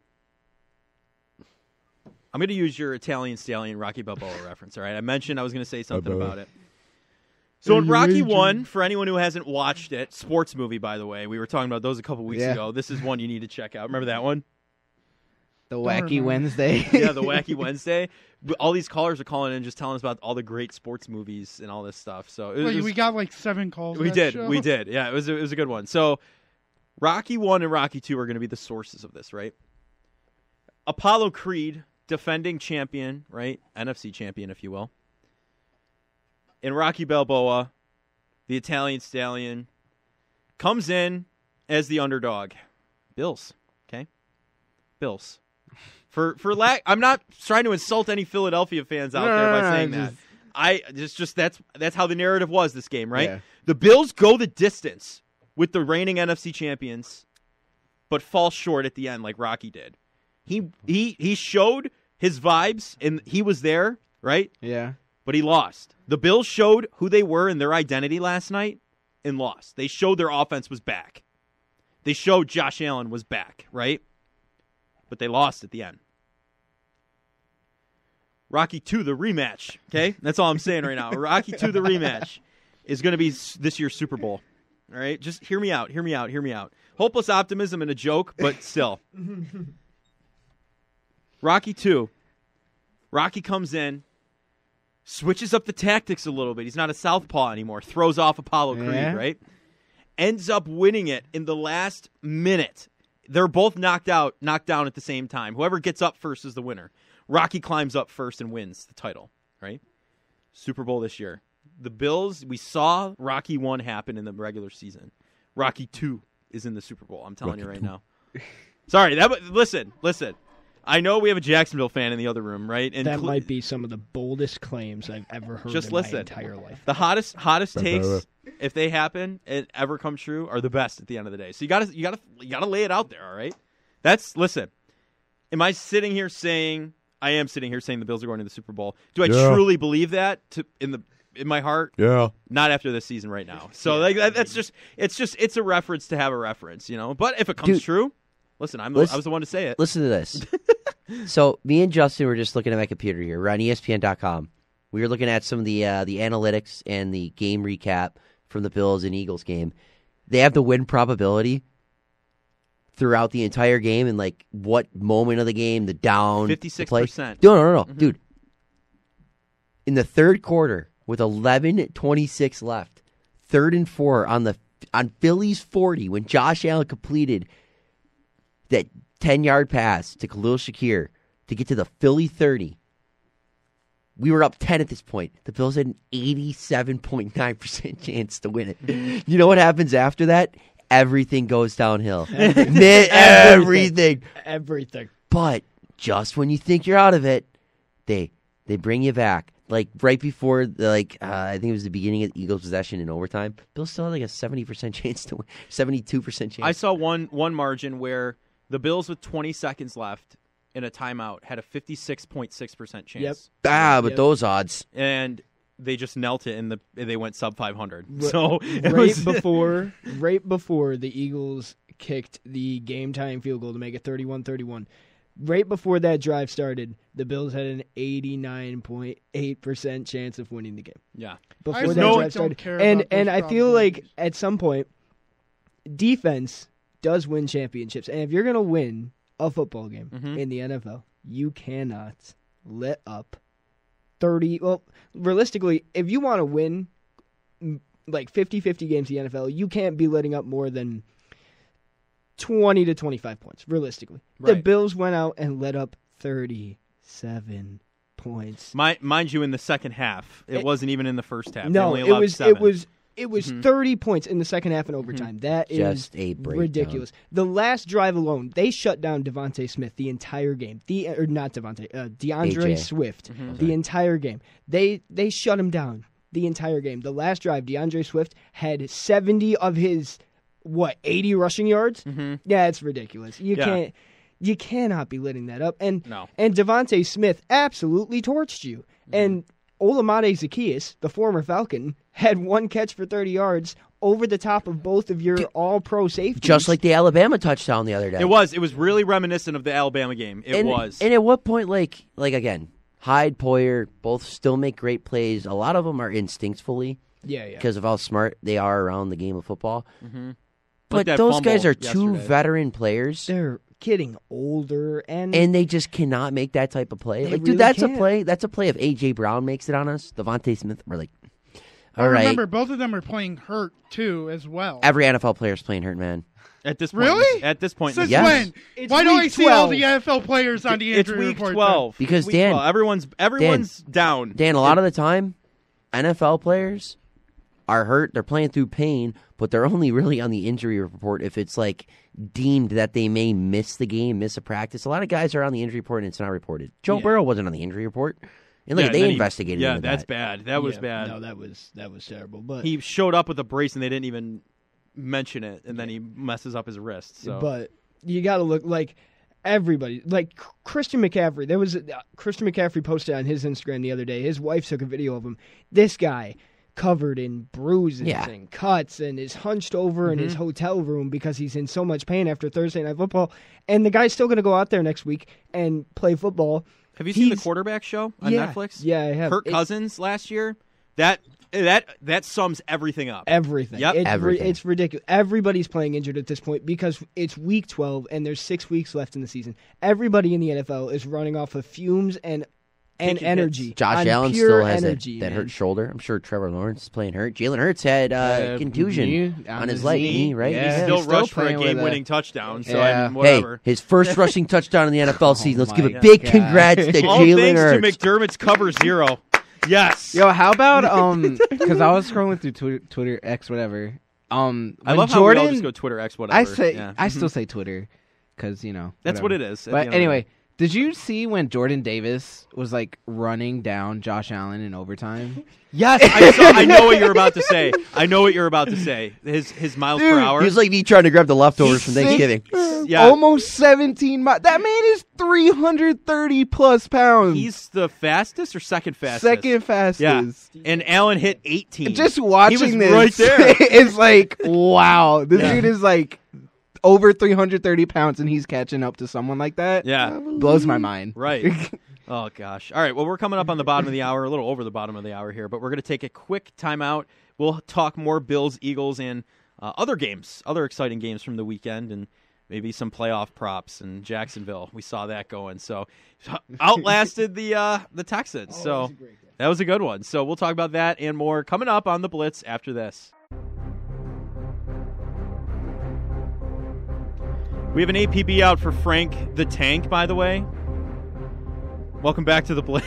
I'm going to use your Italian stallion Rocky Balboa reference. All right, I mentioned I was going to say something about it. So in Rocky 1, for anyone who hasn't watched it, sports movie, by the way, we were talking about those a couple weeks Yeah. ago. This is one you need to check out. Remember that one? The Don't Wacky remember. Wednesday. Yeah, the Wacky Wednesday. All these callers are calling in and just telling us about all the great sports movies and all this stuff. So it Wait, was, we got like 7 calls. we that did, show? we did. Yeah, it was a good one. So Rocky 1 and Rocky 2 are going to be the sources of this, right? Apollo Creed, defending champion, right? NFC champion, if you will. And Rocky Balboa, the Italian stallion, comes in as the underdog. Bills, okay? Bills. For lack, I'm not trying to insult any Philadelphia fans out there by saying that. That's how the narrative was this game, right? Yeah. The Bills go the distance with the reigning NFC champions, but fall short at the end like Rocky did. He showed his vibes, and he was there, right? Yeah. But he lost. The Bills showed who they were and their identity last night and lost. They showed their offense was back. They showed Josh Allen was back, right? But they lost at the end. Rocky 2, the rematch, okay? That's all I'm saying right now. Rocky 2, the rematch, is going to be this year's Super Bowl, all right? Just hear me out. Hopeless optimism and a joke, but still. Rocky 2. Rocky comes in, switches up the tactics a little bit. He's not a southpaw anymore. Throws off Apollo Creed, right? Ends up winning it in the last minute. They're both knocked down at the same time. Whoever gets up first is the winner. Rocky climbs up first and wins the title, right? Super Bowl this year. The Bills, we saw Rocky 1 happen in the regular season. Rocky 2 is in the Super Bowl. I'm telling you right now. Sorry, listen. I know we have a Jacksonville fan in the other room, right? And that might be some of the boldest claims I've ever heard in my entire life. The hottest takes, if they happen and ever come true, are the best at the end of the day. So you gotta lay it out there, all right? Listen. Am I sitting here saying? I am sitting here saying the Bills are going to the Super Bowl. Do I truly believe that in my heart? Yeah. Not after this season right now. So it's a reference to have a reference, you know. But if it comes true, listen, I was the one to say it. Listen to this. So me and Justin were just looking at my computer here. We're on ESPN.com. We were looking at some of the analytics and the game recap from the Bills and Eagles game. They have the win probability throughout the entire game and like what moment of the game, the down, 56%. No, mm-hmm. Dude. In the third quarter, with 11:26 left, 3rd and 4 on Philly's 40, when Josh Allen completed that 10-yard pass to Khalil Shakir to get to the Philly 30. We were up 10 at this point. The Bills had an 87.9% chance to win it. You know what happens after that? Everything goes downhill. Everything. But just when you think you're out of it, they bring you back. Like right before, I think it was the beginning of the Eagles' possession in overtime. Bills still had like a 70% chance to win, 72% chance. I saw one margin where the Bills with 20 seconds left in a timeout had a 56.6% chance. Yep. But those odds. And they just knelt it, and they went sub 500. Right before the Eagles kicked the game-tying field goal to make it 31-31, right before that drive started, the Bills had an 89.8% chance of winning the game. Yeah. Before that drive started. And I feel like at some point, defense does win championships. And if you're going to win a football game in the NFL, you cannot let up 30. Well, realistically, if you want to win like 50-50 games in the NFL, you can't be letting up more than 20 to 25 points, realistically. Right. The Bills went out and let up 37 points. Mind you, in the second half. It wasn't even in the first half. No, they only allowed 7. It was 30 points in the second half and overtime. That is just a ridiculous. The last drive alone, they shut down Devontae Smith the entire game. DeAndre Swift the entire game. They shut him down the entire game. The last drive, DeAndre Swift had 70 of his 80 rushing yards. Yeah, it's ridiculous. You cannot be letting that up. And Devontae Smith absolutely torched you. And Olamide Zaccheaus, the former Falcon, had 1 catch for 30 yards over the top of both of your all-pro safeties. Just like the Alabama touchdown the other day. It was really reminiscent of the Alabama game. It was. And at what point, like again, Hyde, Poyer, both still make great plays. A lot of them are instinctfully. Yeah. Because of how smart they are around the game of football. Like but those guys are two veteran players. They're getting older, and they just cannot make that type of play. Like, dude, that's a play. That's a play. If AJ Brown makes it on us, Devontae Smith, we're like, all right. Remember, both of them are playing hurt too, as well. Every NFL player is playing hurt, man. At this point, really? At this point, since yes. when? Why don't I see all the NFL players on the injury report? It's week 12 because Dan, 12. everyone's down. Dan, a lot of the time, NFL players are hurt. They're playing through pain, but they're only really on the injury report if it's like deemed that they may miss the game, miss a practice. A lot of guys are on the injury report and it's not reported. Joe Burrow wasn't on the injury report. And look, Yeah, they then investigated. Yeah, into that's that. bad. That was Yeah, bad. No, that was terrible. But He showed up with a brace and they didn't even mention it, and then he messes up his wrist. So. But you got to look like everybody, like Christian McCaffrey. There was Christian McCaffrey posted on his Instagram the other day. His wife took a video of him. This guy covered in bruises and cuts and is hunched over in his hotel room because he's in so much pain after Thursday Night Football. And the guy's still going to go out there next week and play football. Have you seen the quarterback show on Netflix? Yeah, I have. Kirk Cousins last year. That sums everything up. Everything. Yep. It's ridiculous. Everybody's playing injured at this point because it's week 12 and there's 6 weeks left in the season. Everybody in the NFL is running off of fumes and energy. Josh Allen still has that hurt shoulder. I'm sure Trevor Lawrence is playing hurt. Jalen Hurts had contusion on his leg knee, right? Yeah. He still rushed for a game-winning touchdown. So I mean, whatever. Hey, his first rushing touchdown in the NFL season. Let's give a big congrats to Jalen Hurts. All thanks to McDermott's cover 0. Yes. Yo, how about because I was scrolling through Twitter X whatever. I love how we all just go Twitter X whatever. I still say Twitter because that's what it is. But anyway. Did you see when Jordan Davis was like running down Josh Allen in overtime? Yes, I know what you're about to say. His miles per hour. He was like me trying to grab the leftovers from Thanksgiving. Almost 17 miles. That man is 330 plus pounds. He's the fastest or second fastest? Second fastest. Yeah. And Allen hit 18. Just watching this right there. is like, wow. This dude is like over 330 pounds and he's catching up to someone like that. Yeah. Blows my mind. Right. Oh, gosh. All right, well, we're coming up on the bottom of the hour, a little over the bottom of the hour here, but we're going to take a quick timeout. We'll talk more Bills, Eagles, and other games, other exciting games from the weekend, and maybe some playoff props in Jacksonville. We saw that going. So outlasted the Texans. So that was a good one. So we'll talk about that and more coming up on the Blitz after this. We have an APB out for Frank the Tank, by the way. Welcome back to the Blitz.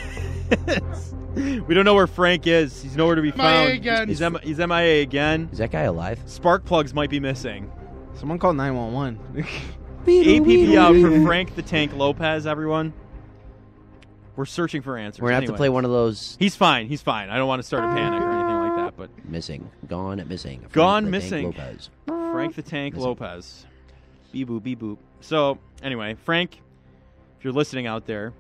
We don't know where Frank is. He's nowhere to be found. Again. He's MIA again. Is that guy alive? Spark plugs might be missing. Someone called 911. APB out for Frank the Tank Lopez, everyone. We're searching for answers. We're going to have to play one of those. He's fine. I don't want to start a panic or anything like that. But Missing. Gone at missing. Gone missing. Lopez. Frank the Tank Missing. Lopez. Beep boop, beep boop. So, anyway, Frank, if you're listening out there,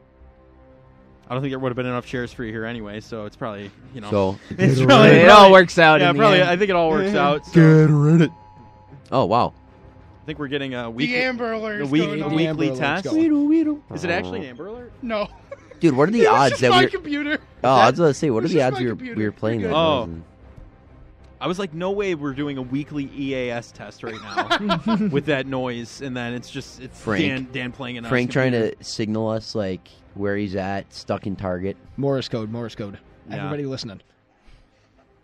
I don't think there would have been enough chairs for you here anyway, so it's probably, So, it's probably, it all works out. Yeah, in the probably. end. I think it all works out. So. Get rid of it. Oh, wow. I think we're getting a weekly, The Amber Alert is weekly going on. weekly Alert's test. going. Is it actually an Amber Alert? No. Dude, what are the It's odds just that my we're... computer. Oh, I was going to say, what are It's the just odds my we computer. were playing You're that? good. Oh. I was like, no way we're doing a weekly EAS test right now with that noise, and then it's Frank. Dan playing it on Frank his trying computer. to signal us, like, where he's at, stuck in Target. Morse code. Yeah. Everybody listening.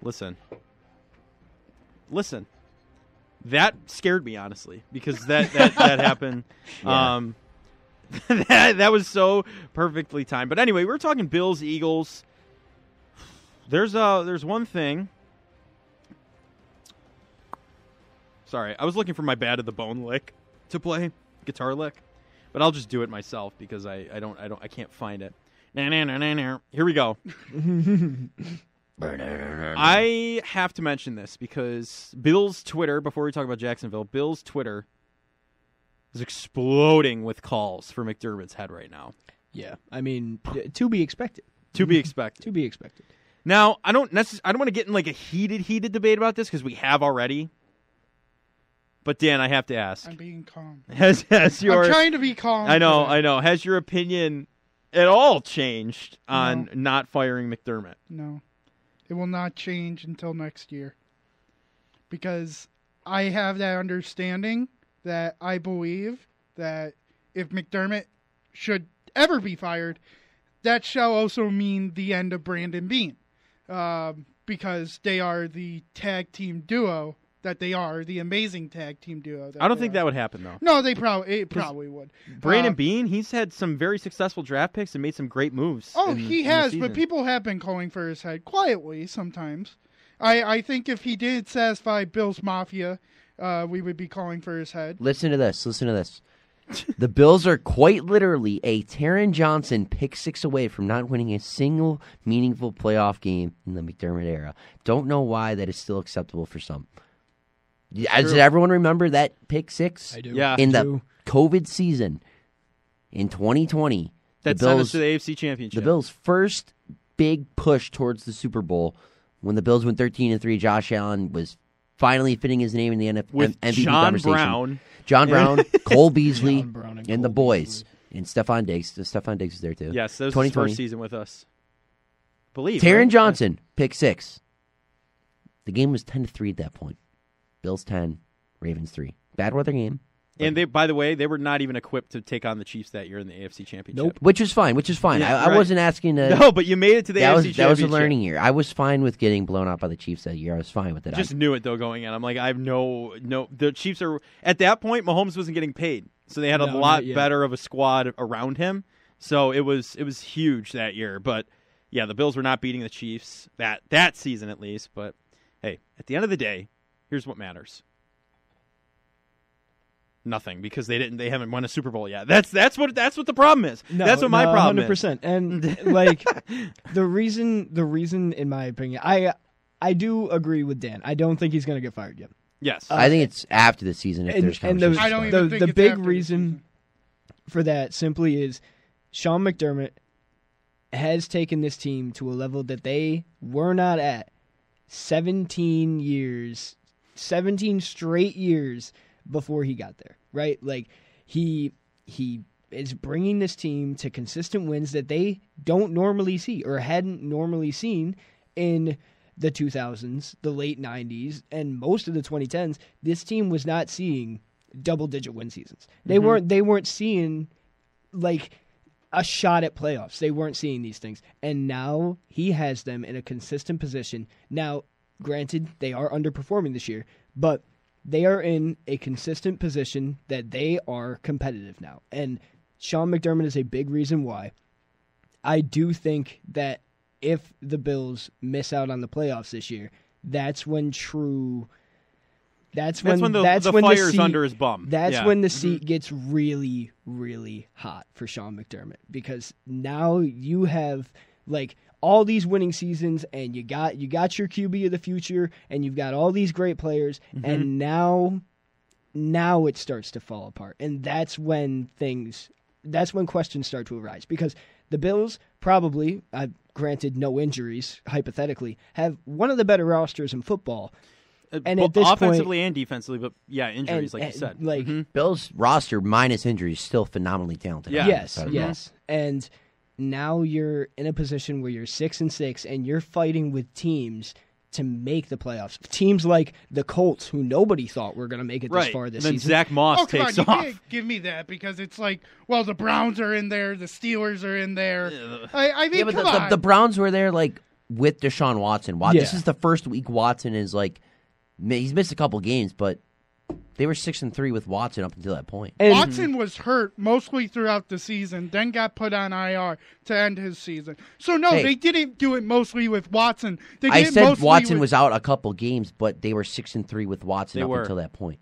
Listen. That scared me, honestly, because that happened. Yeah. That was so perfectly timed. But anyway, we're talking Bills, Eagles. There's one thing. Sorry, I was looking for my Bad of the Bone lick to play, guitar lick, but I'll just do it myself because I can't find it. Here we go. I have to mention this because Bill's Twitter, before we talk about Jacksonville, Bill's Twitter is exploding with calls for McDermott's head right now. Yeah, I mean, to be expected. To be expected. To be expected. Now, I don't want to get in like a heated debate about this because we have already. But Dan, I have to ask. I'm being calm. Has your I'm trying to be calm. I know. Has your opinion at all changed on not firing McDermott? No. It will not change until next year. Because I have that understanding that I believe that if McDermott should ever be fired, that shall also mean the end of Brandon Beane. Because they are the tag team duo that they are, the amazing tag team duo. I don't think that would happen, though. No, it probably would. Brandon Beane, he's had some very successful draft picks and made some great moves. Oh, he has, but people have been calling for his head quietly sometimes. I think if he did satisfy Bill's Mafia, we would be calling for his head. Listen to this. The Bills are quite literally a Taron Johnson pick six away from not winning a single meaningful playoff game in the McDermott era. Don't know why that is still acceptable for some. Does everyone remember that pick six? I do. Yeah. In the COVID season in 2020. That sent us to the AFC Championship. The Bills' first big push towards the Super Bowl when the Bills went 13-3. Josh Allen was finally fitting his name in the MVP with conversation. John Brown, Cole Beasley, and and the Cole boys, Beasley. and Stephon Diggs. Stephon Diggs is there too. Yes, that was his 2020. first season with us. Believe Taron right? Johnson, pick six. The game was 10-3 at that point. Bills 10, Ravens 3. Bad weather game. And they, by the way, they were not even equipped to take on the Chiefs that year in the AFC Championship. Nope. Which is fine. Yeah, I right. wasn't asking to. No, but you made it to the AFC Championship. That was a learning year. I was fine with getting blown out by the Chiefs that year. I was fine with it. Just knew it though going in. I'm like, I have no. The Chiefs are at that point. Mahomes wasn't getting paid, so they had a No, lot not yet. better of a squad around him. So it was huge that year. But yeah, the Bills were not beating the Chiefs that season at least. But hey, at the end of the day, here's what matters. Nothing, because they haven't won a Super Bowl yet. That's what the problem is. No, that's what my problem 100%. And like the reason in my opinion, I do agree with Dan. I don't think he's going to get fired yet. Yes. I think it's after the season if there's And conversation. I don't the, even think the it's big after the reason for that simply is Sean McDermott has taken this team to a level that they were not at 17 straight years before he got there, right? Like he is bringing this team to consistent wins that they don't normally see or hadn't normally seen in the 2000s, the late 90s, and most of the 2010s. This team was not seeing double-digit win seasons. They weren't seeing like a shot at playoffs. They weren't seeing these things, and now he has them in a consistent position. Now, granted, they are underperforming this year, but they are in a consistent position that they are competitive now. And Sean McDermott is a big reason why. I do think that if the Bills miss out on the playoffs this year, that's when That's when the fire's seat, under his bum. That's Yeah. when the seat gets really, really hot for Sean McDermott, because now you have like all these winning seasons, and you got your QB of the future, and you've got all these great players, and now it starts to fall apart, and that's when questions start to arise, because the Bills probably, granted no injuries, hypothetically, have one of the better rosters in football. And at this offensively point, and defensively, but yeah, injuries, like you said. like Bills roster minus injuries still phenomenally talented. Yeah. yes, and now you're in a position where you're 6-6, and you're fighting with teams to make the playoffs. Teams like the Colts, who nobody thought were going to make it this far this and then season. Zach Moss Oh, come on, takes you off. can't give me that, because it's like, well, the Browns are in there, the Steelers are in there. I mean, Yeah, but come on. the Browns were there like with Deshaun Watson. This Yeah. is the first week Watson is like he's missed a couple games, but they were 6-3 with Watson up until that point. And Watson was hurt mostly throughout the season, then got put on IR to end his season. So, no, Hey. they didn't do it mostly with Watson. They did I it said mostly Watson with, was out a couple games, but they were 6-3 with Watson They up were. until that point.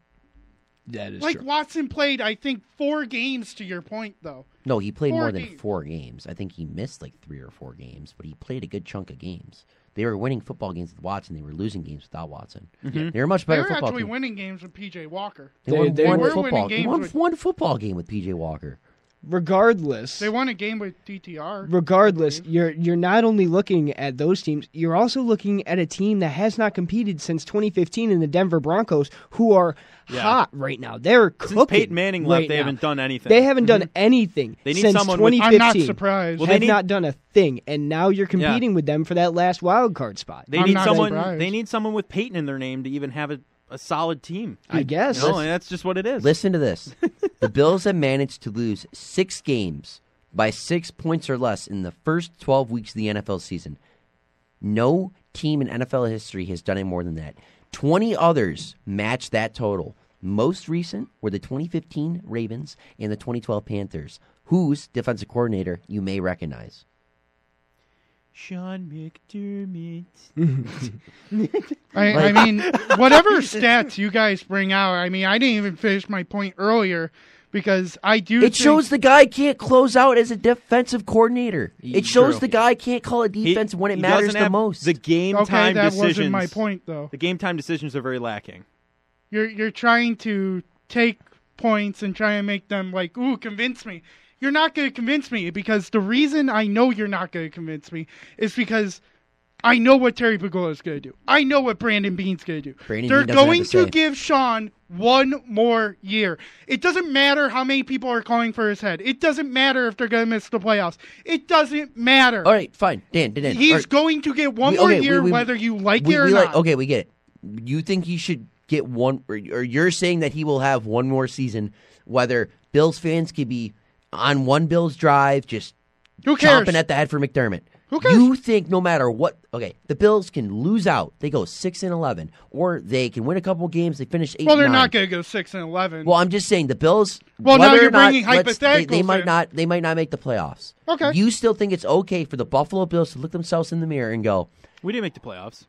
that is like true. Watson played, I think, 4 games to your point, though. No, he played 4 more than games. 4 games. I think he missed like 3 or 4 games, but he played a good chunk of games. They were winning football games with Watson. They were losing games without Watson. They were a much They better were football actually team. winning games with P.J. Walker. They won they one were football winning game. games Won with- one football game with PJ Walker. Regardless, They won a game with DTR. regardless, you're not only looking at those teams, you're also looking at a team that has not competed since 2015 in the Denver Broncos, who are hot right now. They're cooking. Since Peyton Manning left, right they now. haven't done anything. They haven't done anything They need since someone with- 2015. I'm not surprised. Well, Have they need- not done a thing, and now you're competing with them for that last wild card spot. They I'm need not someone. surprised. They need someone with Peyton in their name to even have a solid team. I guess. No, and that's just what it is. Listen to this. The Bills have managed to lose 6 games by 6 points or less in the first 12 weeks of the NFL season. No team in NFL history has done it more than that. 20 others match that total. Most recent were the 2015 Ravens and the 2012 Panthers, whose defensive coordinator you may recognize. Sean McDermott. I mean, whatever stats you guys bring out, I mean, I didn't even finish my point earlier, because I do. It shows the guy can't close out as a defensive coordinator. It shows the guy can't call a defense when it matters the most. The game Okay, time that decisions. wasn't my point, though. The game time decisions are very lacking. You're trying to take points and try and make them like, ooh, convince me. You're not going to convince me, because the reason I know you're not going to convince me is because I know what Terry Pagula is going to do. I know what Brandon Beane's going to do. They're going to give Sean one more year. It doesn't matter how many people are calling for his head. It doesn't matter if they're going to miss the playoffs. It doesn't matter. All right, fine. Dan. He's going to get one more year, whether you like it or not. Okay, we get it. You think he should get one, or you're saying that he will have one more season, whether Bills fans could be on one Bills drive just Who cares? chomping at the head for McDermott. Who cares? You think no matter what, okay, the Bills can lose out. They go 6-11, or they can win a couple games. They finish 8-9. Well, they're not going to go 6-11. Well, I'm just saying the Bills. Well, now whether you're or not, bringing hypotheticals they might in. not. They might not make the playoffs. Okay. You still think it's okay for the Buffalo Bills to look themselves in the mirror and go, We didn't make the playoffs,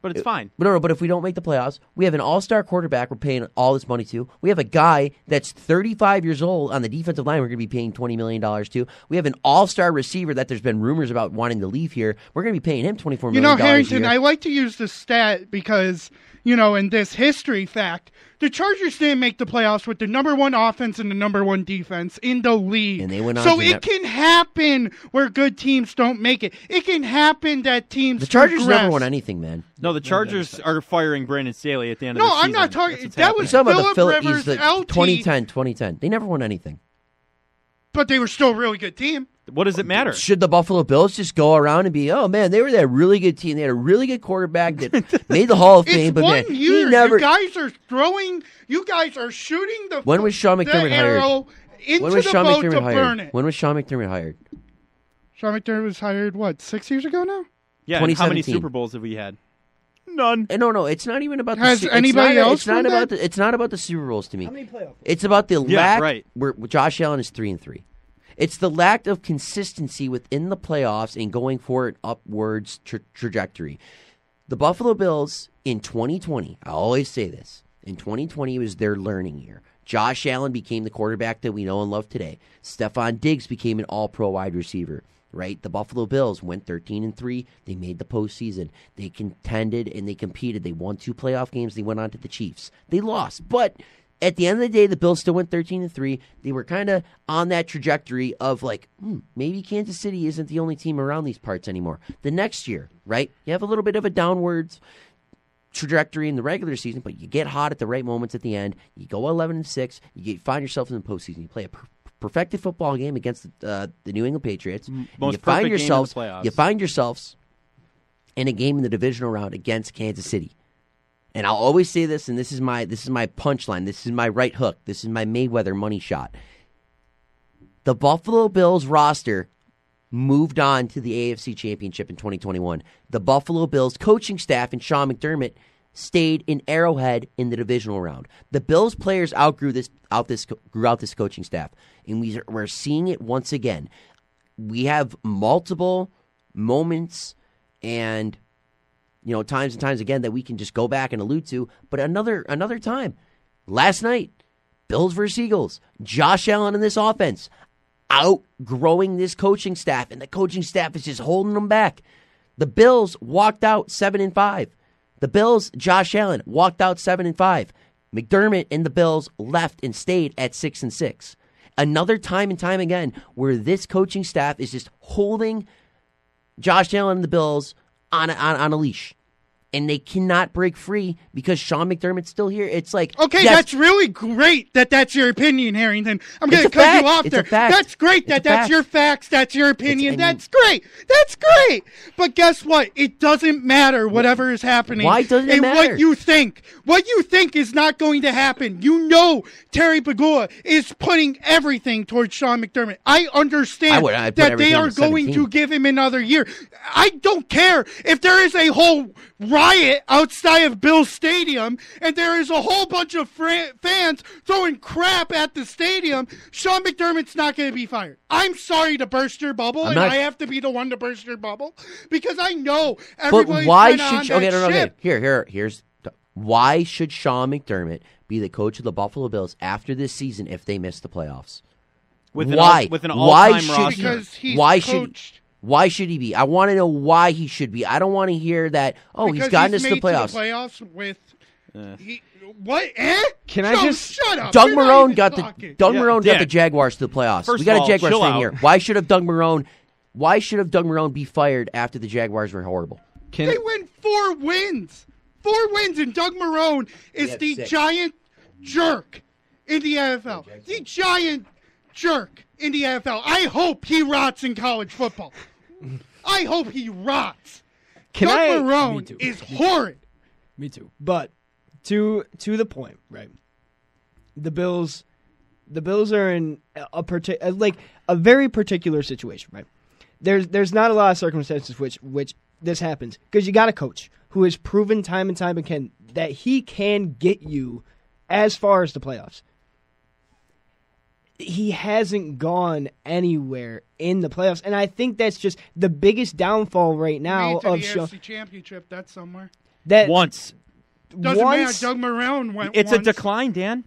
but it's fine. But if we don't make the playoffs, we have an all-star quarterback we're paying all this money to. We have a guy that's 35 years old on the defensive line we're going to be paying $20 million to. We have an all-star receiver that there's been rumors about wanting to leave here. We're going to be paying him $24 million a year. Harrington, I like to use this stat because, in this history fact, the Chargers didn't make the playoffs with the number one offense and the number one defense in the league. And they went on so to it can happen where good teams don't make it. It can happen that teams The Chargers progress. never won anything, man. No, the Chargers are firing Brandon Staley at the end of No, the season. I'm not talking. That's what's That happening. was You're talking about Phillip the Rivers, LT. 2010. They never won anything. But they were still a really good team. What does it matter? Should the Buffalo Bills just go around and be, oh, man, they were that really good team. They had a really good quarterback that made the Hall of Fame. It's But, man, one year. he never. You guys are throwing. You guys are shooting the. When was Sean McDermott the hired? arrow into When was the Sean boat to McDermott burn hired? it. When was Sean McDermott hired? Sean McDermott was hired 6 years ago now? Yeah, and how many 2017. Super Bowls have we had? None. No, it's not even about Has the anybody else it's not from about that? It's not about the Super Bowls to me. How many playoffs? It's about the Yeah, lack right. where Josh Allen is 3-3. It's the lack of consistency within the playoffs and going for an upwards trajectory. The Buffalo Bills in 2020, I always say this, in 2020 was their learning year. Josh Allen became the quarterback that we know and love today. Stephon Diggs became an all-pro wide receiver. Right, the Buffalo Bills went 13-3. They made the postseason. They contended and they competed. They won 2 playoff games. They went on to the Chiefs. They lost, but at the end of the day, the Bills still went 13-3. They were kind of on that trajectory of maybe Kansas City isn't the only team around these parts anymore. The next year, right, you have a little bit of a downwards trajectory in the regular season, but you get hot at the right moments at the end. You go 11-6. You find yourself in the postseason. You play a perfected football game against the New England Patriots. Most you find perfect game in the yourselves. playoffs. You find yourselves in a game in the divisional round against Kansas City. And I'll always say this, and this is my punchline. This is my right hook. This is my Mayweather money shot. The Buffalo Bills roster moved on to the AFC Championship in 2021. The Buffalo Bills coaching staff and Sean McDermott stayed in Arrowhead in the divisional round. The Bills players grew out this coaching staff, and we're seeing it once again. We have multiple moments and times and times again that we can just go back and allude to, but another time. Last night, Bills versus Eagles, Josh Allen in this offense outgrowing this coaching staff, and the coaching staff is just holding them back. The Bills walked out 7-5. The Bills, Josh Allen, walked out 7-5. McDermott and the Bills left and stayed at 6-6. Another time and time again where this coaching staff is just holding Josh Allen and the Bills on a leash. And they cannot break free because Sean McDermott's still here. It's like, okay, yes, that's really great that's your opinion, Harrington. I'm going to It's a cut fact. you off It's there. a fact. That's great It's a that's fact. your facts. That's your opinion. It's- I mean- That's great. That's great. But guess what? It doesn't matter whatever is happening. Why doesn't it and matter? what you think. What you think is not going to happen. You know Terry Pagula is putting everything towards Sean McDermott. I understand I'd put that they everything are at going 17. to give him another year. I don't care if there is a whole riot outside of Bill's Stadium and there is a whole bunch of fans throwing crap at the stadium. Sean McDermott's not going to be fired. I'm sorry to burst your bubble, I have to be the one to burst your bubble because I know but everybody's why been on should that ship. Here's Why should Sean McDermott be the coach of the Buffalo Bills after this season if they miss the playoffs? With Why? With an all-time should, roster. Because he's why coached. Why should he be? I want to know why he should be. I don't want to hear that, Because he's gotten us to the made playoffs. To the playoffs with what? Can I just shut up? Doug You're not Marrone even got talking. Dan. the Jaguars to the playoffs. First We got of a all, Jaguars chill fan out. here. Why should have Doug Marrone be fired after the Jaguars were horrible? They win 4 wins. 4 wins, and Doug Marrone is have the 6. giant jerk in the NFL. The giant jerk in the NFL. I hope he rots in college football. I hope he rots. Doug Me Marrone too. is horrid. Me too. But to the point, right? The Bills are in a very particular situation, right? There's not a lot of circumstances which this happens because you got a coach who has proven time and time again that he can get you as far as the playoffs. He hasn't gone anywhere in the playoffs, and I think that's just the biggest downfall right now Made to of the Sean. AFC Championship. That's somewhere. That Once. Doesn't once, matter. Doug Marrone went. It's once. a decline, Dan.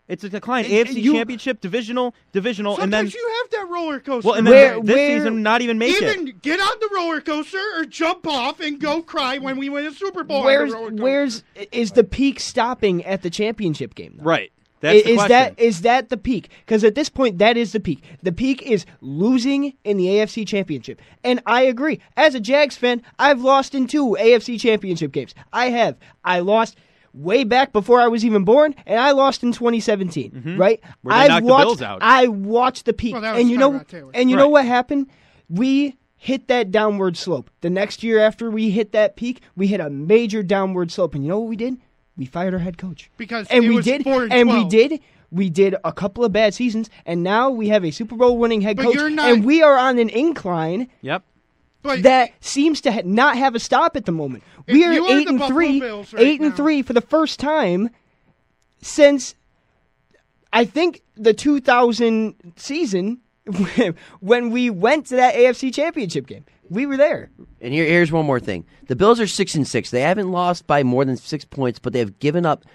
It's a decline. And AFC you- Championship, divisional, Sometimes and then you have that roller coaster. well, and Where- then this where- season not even make Even it. get on the roller coaster or jump off and go cry when we win a Super Bowl. where's on the roller coaster. where's is the peak stopping at the championship game? Though? Right. That's the question. Is that the peak? Because at this point, that is the peak. The peak is losing in the AFC Championship. And I agree. As a Jags fan, I've lost in 2 AFC Championship games. I have. I lost way back before I was even born, and I lost in 2017. Right? Where they knocked the Bills out. I watched the peak, Well, that was and you know, Tyrod Taylor. and you know Right. what happened? We hit that downward slope. The next year after we hit that peak, we hit a major downward slope, and you know what we did? We fired our head coach. Because and it we was did, 4-12. we did a couple of bad seasons, and now we have a Super Bowl winning head But coach, you're not- and we are on an incline Yep. But that seems to not have a stop at the moment. If We are you are 8 the and Buffalo 3, Bills right 8 and now- 3 for the first time since I think the 2000 season when we went to that AFC Championship game. We were there. And here's one more thing. The Bills are 6-6. They haven't lost by more than 6 points, but they have given up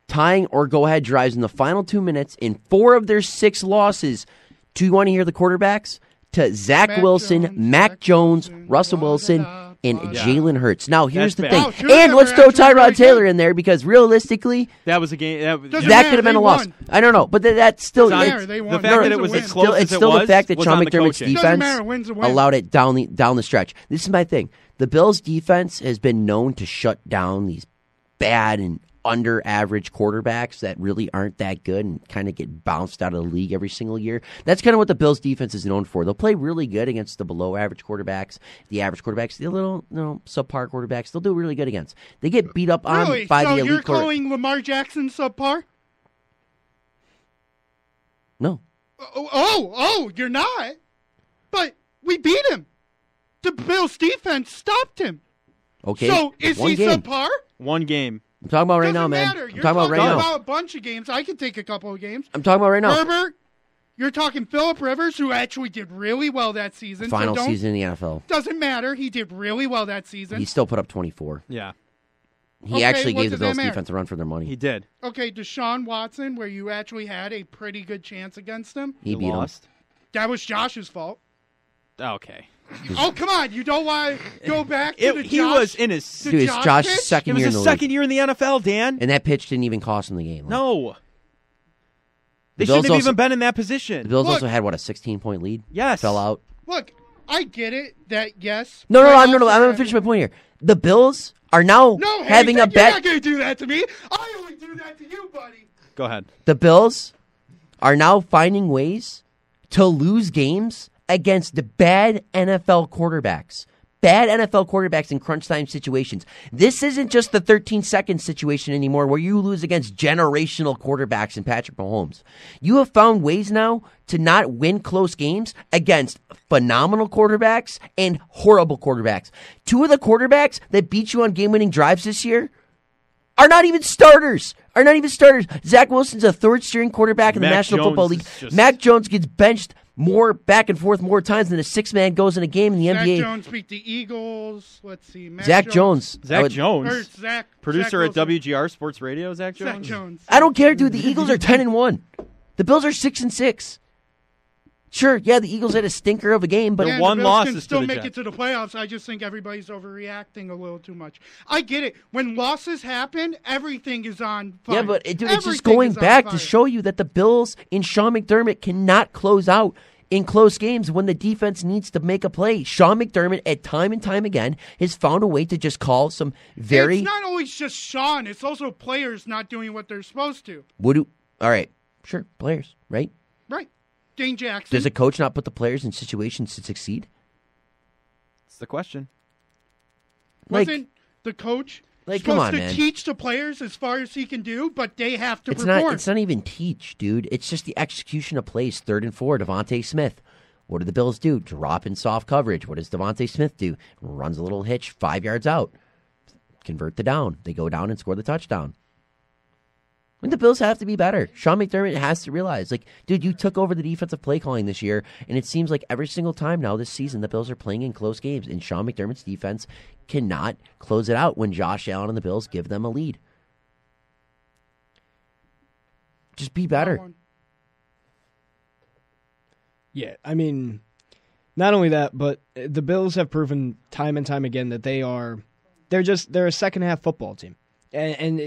tying or go-ahead drives in the final 2 minutes in 4 of their 6 losses. Do you want to hear the quarterbacks? To Zach Mac Wilson, Jones, Mac Zach Jones, Wilson, Russell blah, Wilson, blah, and blah. Jalen Hurts. Now, here's That's the bad. thing. Wow, two of And them let's are throw actually Tyrod very Taylor good. in there because realistically, That was a game. Doesn't that matter, could have been they a loss. won. I don't know, but that's still Doesn't it's- matter, they won. the That fact that was it was a win. as close it's as it still was the fact that was Sean on the McDermott's coaching. Doesn't defense matter, win's a win. allowed it down the stretch. This is my thing. The Bills' defense has been known to shut down these bad and under average quarterbacks that really aren't that good and kind of get bounced out of the league every single year. That's kind of what the Bills' defense is known for. They'll play really good against the below average quarterbacks, the average quarterbacks, the little subpar quarterbacks. They'll do really good against. They get beat up on Really? by So the elite you're quarterback. calling Lamar Jackson subpar? No. Oh, you're not. But we beat him. The Bills' defense stopped him. Okay. So is One he game. subpar? One game. I'm talking about right Doesn't now, man. matter. I'm You're talking about right now. about a bunch of games. I can take a couple of games. I'm talking about right now. Herbert, you're talking Phillip Rivers, who actually did really well that season. Final so season in the NFL. Doesn't matter. He did really well that season. He still put up 24. Yeah, He Okay, actually what gave the does that Bills matter? defense a run for their money. he did. Okay, Deshaun Watson, where you actually had a pretty good chance against him. He You beat him. lost. That was Josh's fault. Okay. Oh, come on. You don't want to go back to the He Josh? was in his. the Dude, it's Josh Josh's pitch? It second was year in his the second league. year in the NFL, Dan. And that pitch didn't even cost him the game. No. They The Bills shouldn't have also- even been in that The position. Bills Look. also had, what, a 16-point lead? Yes. Fell out. Look, I get it that, yes. No, playoffs I'm are going to finish my point here. The Bills are now No, having hey, a you're bet. not going to do that to me. I only do that to you, buddy. Go ahead. The Bills are now finding ways to lose games against the bad NFL quarterbacks. Bad NFL quarterbacks in crunch time situations. This isn't just the 13-second situation anymore where you lose against generational quarterbacks in Patrick Mahomes. You have found ways now to not win close games against phenomenal quarterbacks and horrible quarterbacks. 2 of the quarterbacks that beat you on game-winning drives this year are not even starters. Zach Wilson's a third-string quarterback in the Mac National Jones Football is League. just- Mac Jones gets benched more back and forth more times than a 6-man goes in a game in the Zach NBA. Jones beat the Eagles. Let's see. Zach Jones. Zach Jones. Or Zach, Producer Zach at WGR Sports Radio, Zach Jones. Zach Jones. I don't care, dude. The Eagles are 10-1. The Bills are 6-6. Sure, yeah, the Eagles had a stinker of a game, but Yeah, one the Bills loss can is to still the make Jets. it to the playoffs. I just think everybody's overreacting a little too much. I get it. When losses happen, everything is on fire. yeah, but dude, it's just Everything going is on back fire. to show you that the Bills in Sean McDermott cannot close out in close games when the defense needs to make a play. Sean McDermott, at time and time again, has found a way to just call some very. It's not always just Sean. It's also players not doing what they're supposed to. All right, sure, players, right? Right. Dane Jackson. Does a coach not put the players in situations to succeed? That's the question. Wasn't the coach come supposed on, to man. teach the players as far as he can do, but they have to It's perform? not even teach, dude. It's just the execution of plays. 3rd and 4, Devontae Smith. What do the Bills do? Drop in soft coverage. What does Devontae Smith do? Runs a little hitch 5 yards out. Convert the down. They go down and score the touchdown. And the Bills have to be better. Sean McDermott has to realize, dude, you took over the defensive play calling this year, and it seems like every single time now this season the Bills are playing in close games, and Sean McDermott's defense cannot close it out when Josh Allen and the Bills give them a lead. Just be better. Yeah, I mean, not only that, but the Bills have proven time and time again that they're a second half football team, and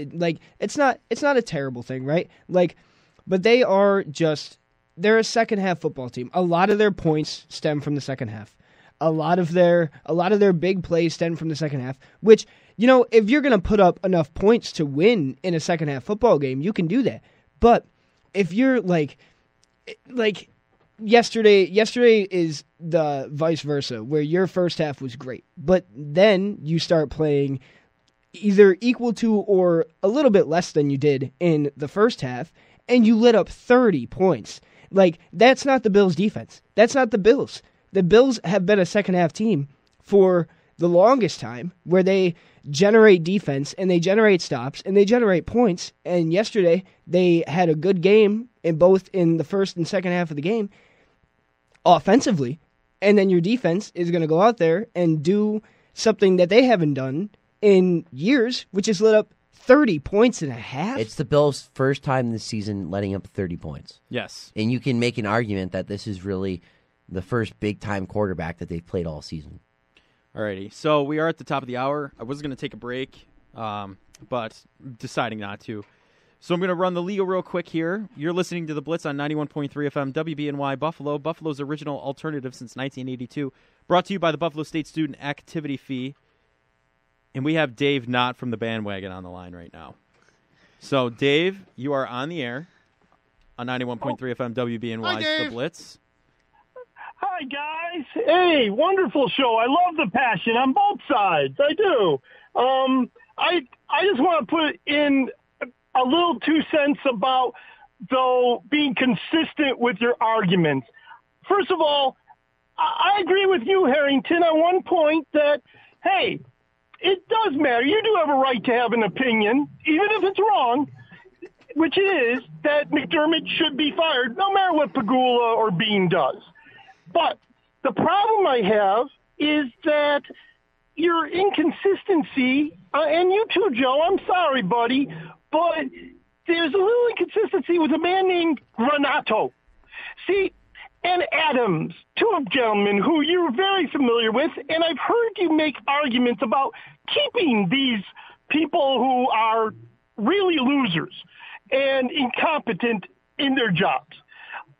it's not a terrible thing, right? But they're a second half football team. A lot of their points stem from the second half. A lot of their big plays stem from the second half. Which, if you're gonna put up enough points to win in a second half football game, you can do that. But if you're Yesterday is the vice versa, where your first half was great, but then you start playing either equal to or a little bit less than you did in the first half, and you lit up 30 points. That's not the Bills' defense. That's not the Bills. The Bills have been a second half team for the longest time, where they generate defense and they generate stops and they generate points. And yesterday they had a good game in the first and second half of the game offensively, and then your defense is going to go out there and do something that they haven't done in years, which is lit up 30 points in a half. It's the Bills' first time this season letting up 30 points. Yes. And you can make an argument that this is really the first big-time quarterback that they've played all season. Alrighty, so we are at the top of the hour. I was going to take a break, but deciding not to. So I'm going to run the legal real quick here. You're listening to The Blitz on 91.3 FM, WBNY Buffalo, Buffalo's original alternative since 1982. Brought to you by the Buffalo State Student Activity Fee. And we have Dave Knott from the bandwagon on the line right now. So, Dave, you are on the air on 91.3 FM, WBNY's The Blitz. Hi, guys. Hey, wonderful show. I love the passion on both sides. I do. I just want to put in a little 2 cents about, though, being consistent with your arguments. First of all, I agree with you, Harrington, on one point that, hey, it does matter. You do have a right to have an opinion, even if it's wrong, which it is, that McDermott should be fired, no matter what Pagula or Bean does. But the problem I have is that your inconsistency, and you too, Joe, I'm sorry, buddy, but there's a little inconsistency with a man named Renato. See, and Adams, two gentlemen who you're very familiar with, and I've heard you make arguments about keeping these people who are really losers and incompetent in their jobs.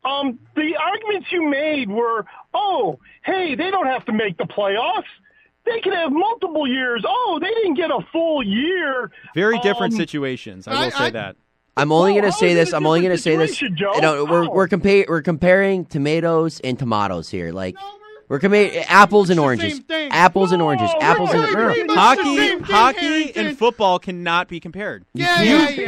The arguments you made were, oh, hey, they don't have to make the playoffs. They can have multiple years. Oh, they didn't get a full year. Very different situations. I will say that. I'm only going to say this. I'm only going to say this. Joe? We're comparing tomatoes and tomatoes here. We're comparing apples and oranges. Apples and oranges. Apples and Hockey and football cannot be compared. Yeah.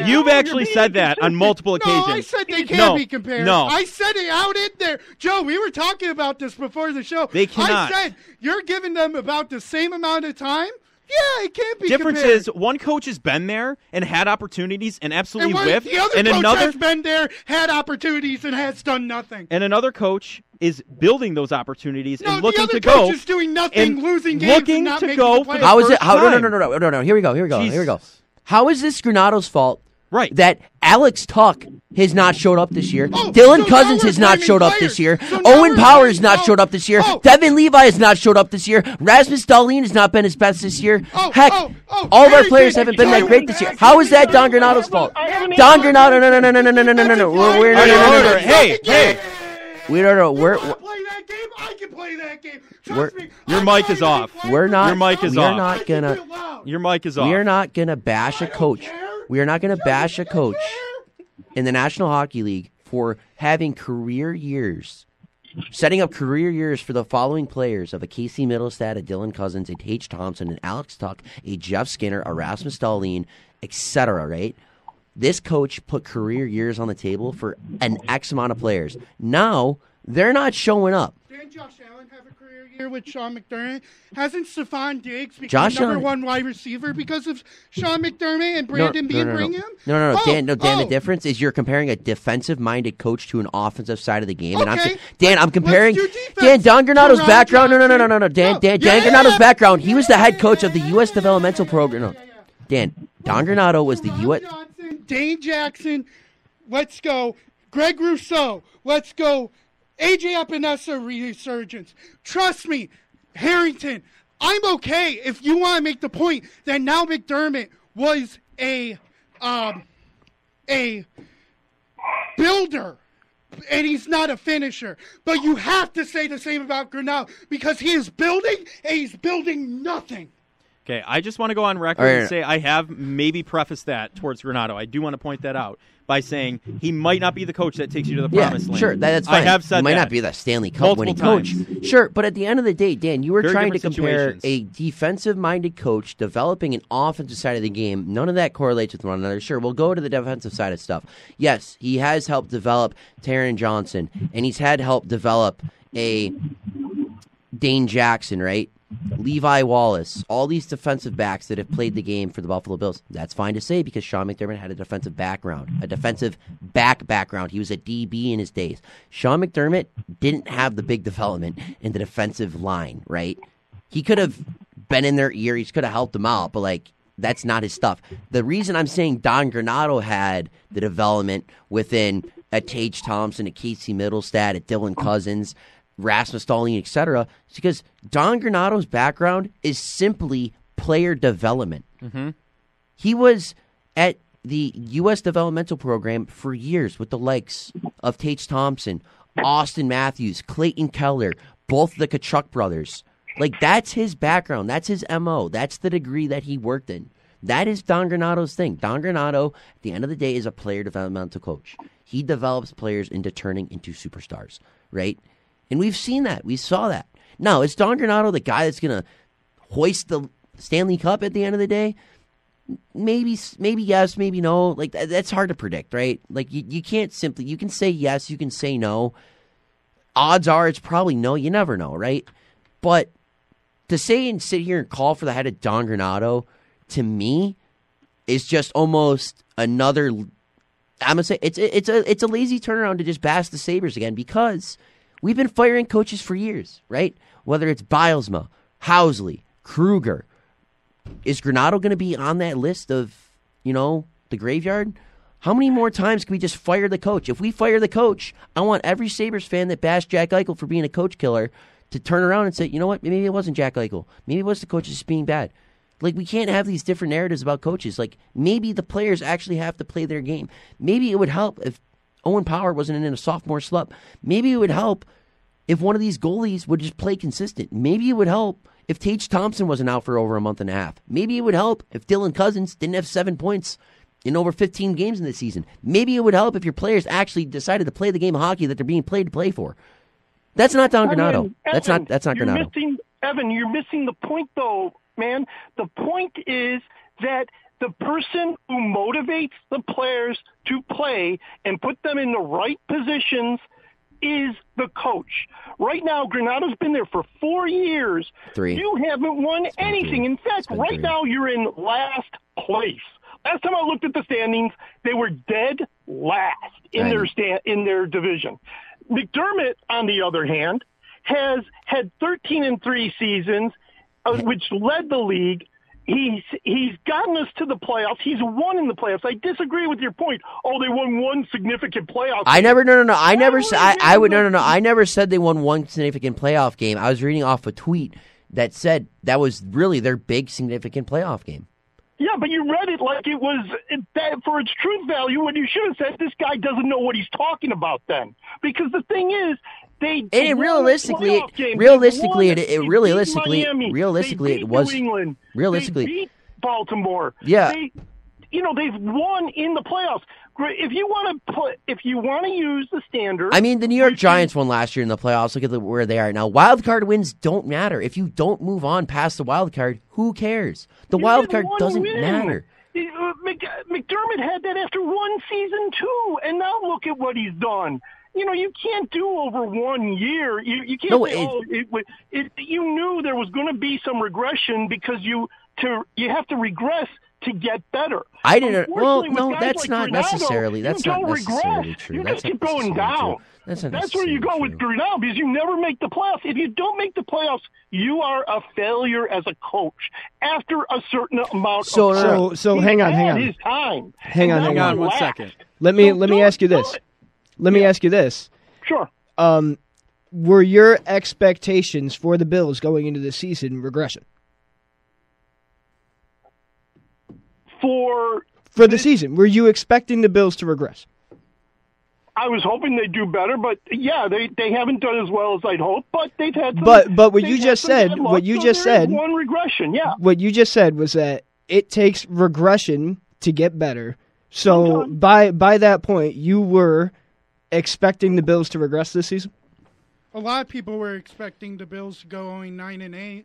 You've actually said that on multiple occasions. No, I said they can't be compared. No. I said it out in there. Joe, we were talking about this before the show. They cannot. I said you're giving them about the same amount of time Yeah, it can't be Difference compared. is one coach has been there and had opportunities and absolutely whiffed, the other and coach has been there, had opportunities, and has done nothing. And another coach is building those opportunities and looking the other to go. coach is doing nothing, and losing games, looking and not to making go the for the playoffs. How is it? first No. Here we go. How is this Granado's fault? Right. That Alex Tuck has not showed up this year. Oh, Dylan so Cousins now has we're not blaming showed up players. this year. So now Owen we're Power blaming- has not showed up this year. Oh. Devin Levi has not showed up this year. Rasmus Dahlin has not been his best this year. Heck, all of our Harry players Pitt, haven't been that Tyler great this year. Jackson, How is that Don Granado's fault? I haven't Don answered- Granado, no. We don't know. We're play that game. I can play that game. Trust me. Your mic is off. We're not. Your mic is we are off. not gonna. Your mic is off. We are not gonna bash a coach. We are not gonna bash a coach in the National Hockey League for having career years, setting up career years for the following players of a Casey Middlestad, a Dylan Cousins, a Tage Thompson, an Alex Tuck, a Jeff Skinner, a Rasmus Dahlin, etc. Right? This coach put career years on the table for an X amount of players. Now they're not showing up. Didn't Josh Allen have a career year with Sean McDermott? Hasn't Stephon Diggs become Josh number Allen- one wide receiver because of Sean McDermott and Brandon Bean bring him? No. Oh, Dan, the oh. difference is you're comparing a defensive-minded coach to an offensive side of the game. And Okay, I'm comparing let's do defense. Dan Don Granado's Teron background. No. Johnson. Dan Yeah. Granado's background. He was the head coach of the U.S. developmental program. No. Dan Don Granado was the Teron U.S. Johnson, Dane Jackson, let's go. Greg Rousseau, let's go. AJ Epinesa resurgence. Trust me, Harrington, I'm okay if you want to make the point that now McDermott was a builder and he's not a finisher. But you have to say the same about Granado because he is building and he's building nothing. Okay, I just want to go on record All right. and say I have maybe prefaced that towards Granado. I do want to point that out by saying he might not be the coach that takes you to the Yeah, promised land. sure, that's fine. I have said he might that. not be the Stanley Cup winning Multiple coach. Sure, but at the end of the day, Dan, you were Very trying to different compare situations. a defensive-minded coach developing an offensive side of the game. None of that correlates with one another. Sure, we'll go to the defensive side of stuff. Yes, he has helped develop Taron Johnson, and he's had help develop a Dane Jackson, right? Levi Wallace, all these defensive backs that have played the game for the Buffalo Bills. That's fine to say because Sean McDermott had a defensive background, a defensive background. He was a DB in his days. Sean McDermott didn't have the big development in the defensive line, right? He could have been in their ear. He could have helped them out, but like that's not his stuff. The reason I'm saying Don Granado had the development within a Tage Thompson, a Casey Middlestad, a Dylan Cousins, Rasmus Dahlin, etc., is because Don Granado's background is simply player development. Mm-hmm. He was at the U.S. developmental program for years with the likes of Tage Thompson, Austin Matthews, Clayton Keller, both the Kachuk brothers. Like, that's his background. That's his M.O. That's the degree that he worked in. That is Don Granado's thing. Don Granado, at the end of the day, is a player developmental coach. He develops players into turning into superstars, right? And we've seen that. We saw that. Now, is Don Granado the guy that's going to hoist the Stanley Cup at the end of the day? Maybe yes, maybe no. Like, that's hard to predict, right? Like, you can't simply, you can say yes, you can say no. Odds are it's probably no. You never know, right? But to say and sit here and call for the head of Don Granado, to me, is just almost another, I'm going to say, it's a lazy turnaround to just bash the Sabres again because we've been firing coaches for years, right? Whether it's Bilesma, Housley, Kruger. Is Granado going to be on that list of, the graveyard? How many more times can we just fire the coach? If we fire the coach, I want every Sabres fan that bashed Jack Eichel for being a coach killer to turn around and say, you know what, maybe it wasn't Jack Eichel. Maybe it was the coaches just being bad. Like, we can't have these different narratives about coaches. Like, maybe the players actually have to play their game. Maybe it would help if Owen Power wasn't in a sophomore slump. Maybe it would help if one of these goalies would just play consistent. Maybe it would help if Tage Thompson wasn't out for over a month and a half. Maybe it would help if Dylan Cousins didn't have 7 points in over 15 games in the season. Maybe it would help if your players actually decided to play the game of hockey that they're being paid to play for. That's not Don Granado. That's not Granado. Evan, you're missing the point, though, man. The point is that the person who motivates the players to play and put them in the right positions is the coach. Right now, Granato's been there for 4 years. 3. You haven't won anything. 3. In fact, right 3. now you're in last place. Last time I looked at the standings, they were dead last in their division. McDermott, on the other hand, has had 13-3 seasons, which led the league. He's gotten us to the playoffs. He's won in the playoffs. I disagree with your point. Oh, they won one significant playoff game. I never said they won one significant playoff game. I was reading off a tweet that said that was really their big significant playoff game. Yeah, but you read it like it was that for its truth value when you should have said this guy doesn't know what he's talking about then. Because the thing is, realistically, it was New England. realistically They beat Baltimore. Yeah. They've won in the playoffs. If you want to use the standard, I mean, the New York Giants won last year in the playoffs. Look at where they are now. Wild card wins don't matter. If you don't move on past the wild card, who cares? The wild card doesn't matter. McDermott had that after one season too, and now look at what he's done. You can't do over 1 year. You can't you knew there was going to be some regression because you have to regress to get better. I didn't. Well, no, that's like not necessarily. That's not necessarily true. You that's just keep going down. That's where you go with Granado because you never make the playoffs. If you don't make the playoffs, you are a failure as a coach after a certain amount. So hang on. His time. Hang on 1 second. Let me ask you this. Let me ask you this. Sure. Were your expectations for the Bills going into the season regression? For the season, were you expecting the Bills to regress? I was hoping they'd do better, but yeah, they haven't done as well as I'd hoped. But they've had some. But what you just said, one regression, yeah. What you just said was that it takes regression to get better. So by that point, you were expecting the Bills to regress this season. A lot of people were expecting the Bills to go only 9-8.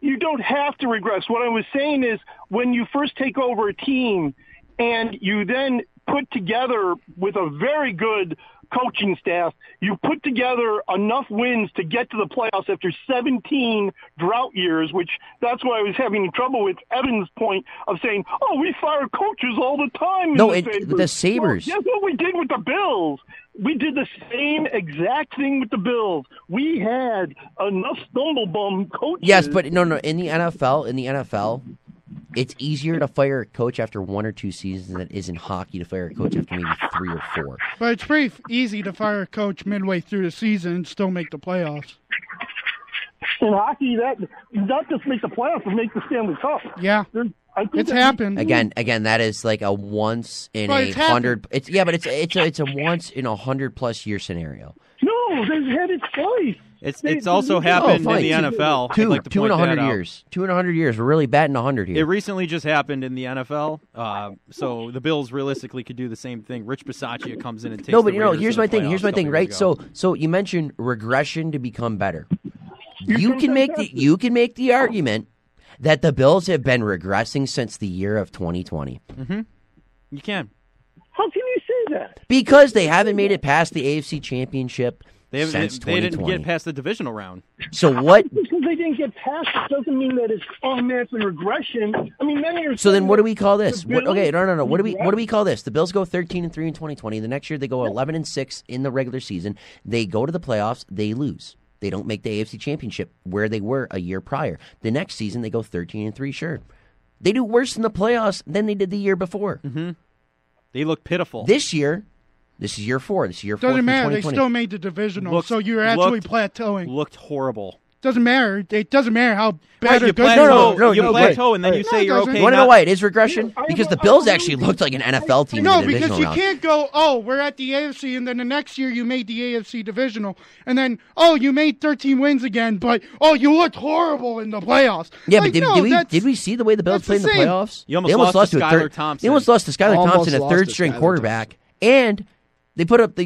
You don't have to regress. What I was saying is when you first take over a team and you then put together with a very good coaching staff, you put together enough wins to get to the playoffs after 17 drought years, which that's why I was having trouble with Evan's point of saying, oh, we fire coaches all the time. The Sabres. Well, guess what we did with the Bills? We did the same exact thing with the Bills. We had enough stumblebum coaches. Yes, but no. In the NFL, it's easier to fire a coach after 1 or 2 seasons than it is in hockey to fire a coach after maybe 3 or 4. But it's pretty easy to fire a coach midway through the season and still make the playoffs. In hockey, that not just make the playoffs, but make the Stanley Cup. Yeah. It's happened again. That is like a once in 100. It's a once in 100+ year scenario. No, they've had it twice. It's also happened in the NFL. Two in 100 years. 2 in 100 years. We're really batting 100 here. It recently just happened in the NFL. So the Bills realistically could do the same thing. Rich Bisaccia comes in and takes. No, but here's my thing. Right? So you mentioned regression to become better. You can make the argument that the Bills have been regressing since the year of 2020. Mm-hmm. You can. How can you say that? Because they haven't made it past the AFC Championship since 2020. They didn't get past the divisional round. So what? Because they didn't get past it doesn't mean that it's automatically regression. I mean, many are. So then, what do we call this? No. What do we call this? The Bills go 13-3 in 2020. The next year, they go 11-6 in the regular season. They go to the playoffs. They lose. They don't make the AFC Championship where they were a year prior. The next season, they go 13-3. Sure, they do worse in the playoffs than they did the year before. Mm-hmm. They look pitiful this year. This is year 4. This is year 4. Doesn't matter. They still made the divisional, so you're actually plateauing. Looked horrible. Doesn't matter. It doesn't matter how bad or good you plateau, and then you say you're okay. You want to know why it is regression? Because the Bills actually looked like an NFL team. No, in the because you round. can't go, we're at the AFC, and then the next year you made the AFC divisional, and then, you made 13 wins again, but, you looked horrible in the playoffs. Yeah, but did we see the way the Bills played in the playoffs? You almost lost to Skylar Thompson. They almost lost to Skylar Thompson, a third-string quarterback, and they put up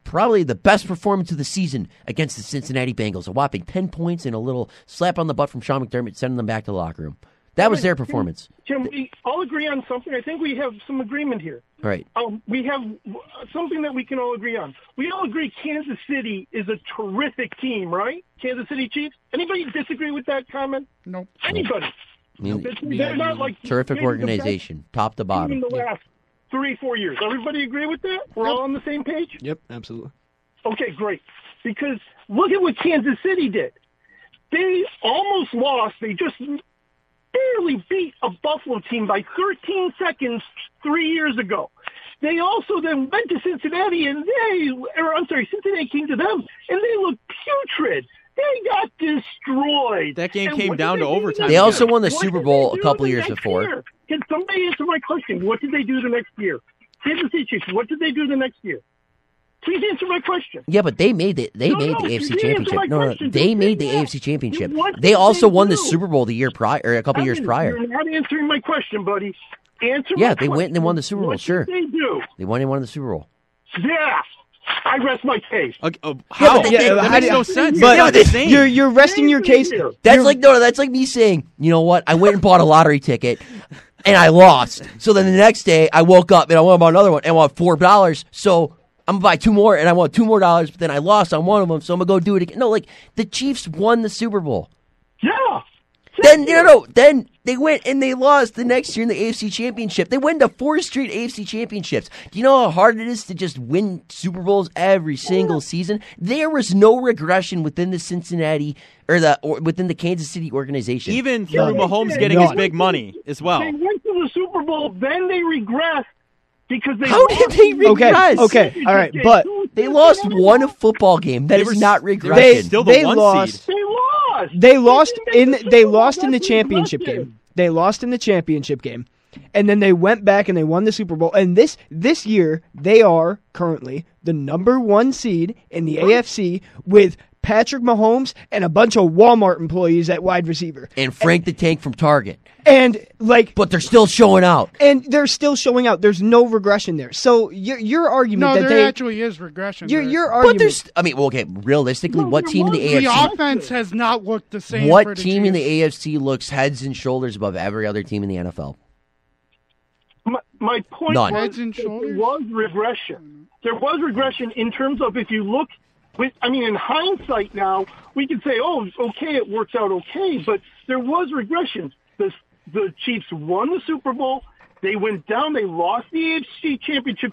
probably the best performance of the season against the Cincinnati Bengals, a whopping 10 points and a little slap on the butt from Sean McDermott, sending them back to the locker room. That was their performance. Can we all agree on something? I think we have some agreement here. Right. We have something that we can all agree on. We all agree Kansas City is a terrific team, right? Kansas City Chiefs. Anybody disagree with that comment? Nope. Anybody? I mean, They're not like terrific maybe organization, top to the best team in bottom. the last 3-4 years. Everybody agree with that? We're all on the same page? Yep, absolutely. Okay, great. Because look at what Kansas City did. They almost lost. They just barely beat a Buffalo team by 13 seconds 3 years ago. They also then went to Cincinnati, and Cincinnati came to them, and they looked putrid. They got destroyed. That game And came what down did to they do overtime. They also next won the year? Super What did Bowl they a do couple the years next before. year? Can somebody answer my question? What did they do the next year? Kansas City Chiefs, what did they do the next year? Please answer my question. Yeah, but they made the No, AFC you didn't answer Championship. my No, question. they Just made say the that. AFC Championship. What They did also they won the do? Super Bowl the year prior, or a couple years prior. You're not answering my question, buddy. Answer Yeah, my they went and they won the Super Bowl. What Sure, did they do? they won and won the Super Bowl. Yeah. I rest my case. How? but Yeah, that how makes do- no sense. But It's not the same. you're resting your case. That's like me saying, you know what? I went and bought a lottery ticket, and I lost. So then the next day, I woke up and I want to buy another one, and I want $4. So I'm gonna buy two more, and I want $2 more. But then I lost on one of them, so I'm gonna go do it again. No, like the Chiefs won the Super Bowl. Yeah. Then then they went and they lost the next year in the AFC Championship. They went to 4 straight AFC Championships. Do you know how hard it is to just win Super Bowls every single season? There was no regression within the Cincinnati or within the Kansas City organization. Even through Mahomes getting his big money as well. They went to the Super Bowl, then they regressed because they How did lost they the regress? Okay, all right, but They lost one football game. That is not regression. they Still the they one lost. seed. They lost. They lost in Super they Bowl. lost in the That's championship regression. game. They lost in the championship game. And then they went back and they won the Super Bowl. And this year they are currently the number 1 seed in the AFC with Patrick Mahomes and a bunch of Walmart employees at wide receiver. And Frank the Tank from Target. And But they're still showing out. and they're still showing out. There's no regression there. So your argument No, that there they actually is regression. your there. your But argument there's, okay, realistically, No, what there team in the wasn't. the AFC? offense has not looked the same. for What the team in the Chiefs. AFC looks heads and shoulders above every other team in the NFL? My point None. was Heads and that shoulders? there was regression. There was regression in terms of if you look in hindsight now, we can say, oh, okay, it works out okay, but there was regression. The Chiefs won the Super Bowl. They went down. They lost the AFC Championship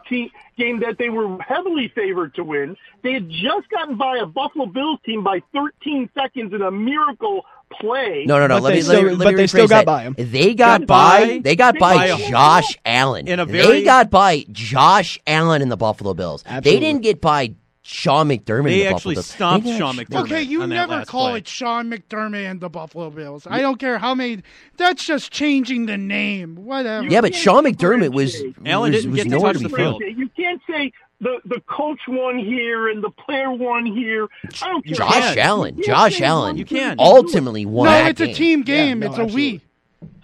game that they were heavily favored to win. They had just gotten by a Buffalo Bills team by 13 seconds in a miracle play. No. But Let they me still- rephrase but they still that. got by him. They got Got by. by- They got by by a- Josh Allen. In a They very- got by Josh Allen in the Buffalo Bills. Absolutely. They didn't get by Sean McDermott. They in the actually Buffalo Bills. stomped They did Sean actually- McDermott. Okay, you on that never last call play. it Sean McDermott and the Buffalo Bills. I don't care how many. That's just changing the name. Whatever. Yeah, but Sean McDermott was Allen didn't was get to nowhere touch to be the found. field. You can't say the coach won here and the player won here. I don't care. Josh Allen. You Josh can't say Allen. one You can. Ultimately won No, that it's a game. team game. no, it's a absolutely. we.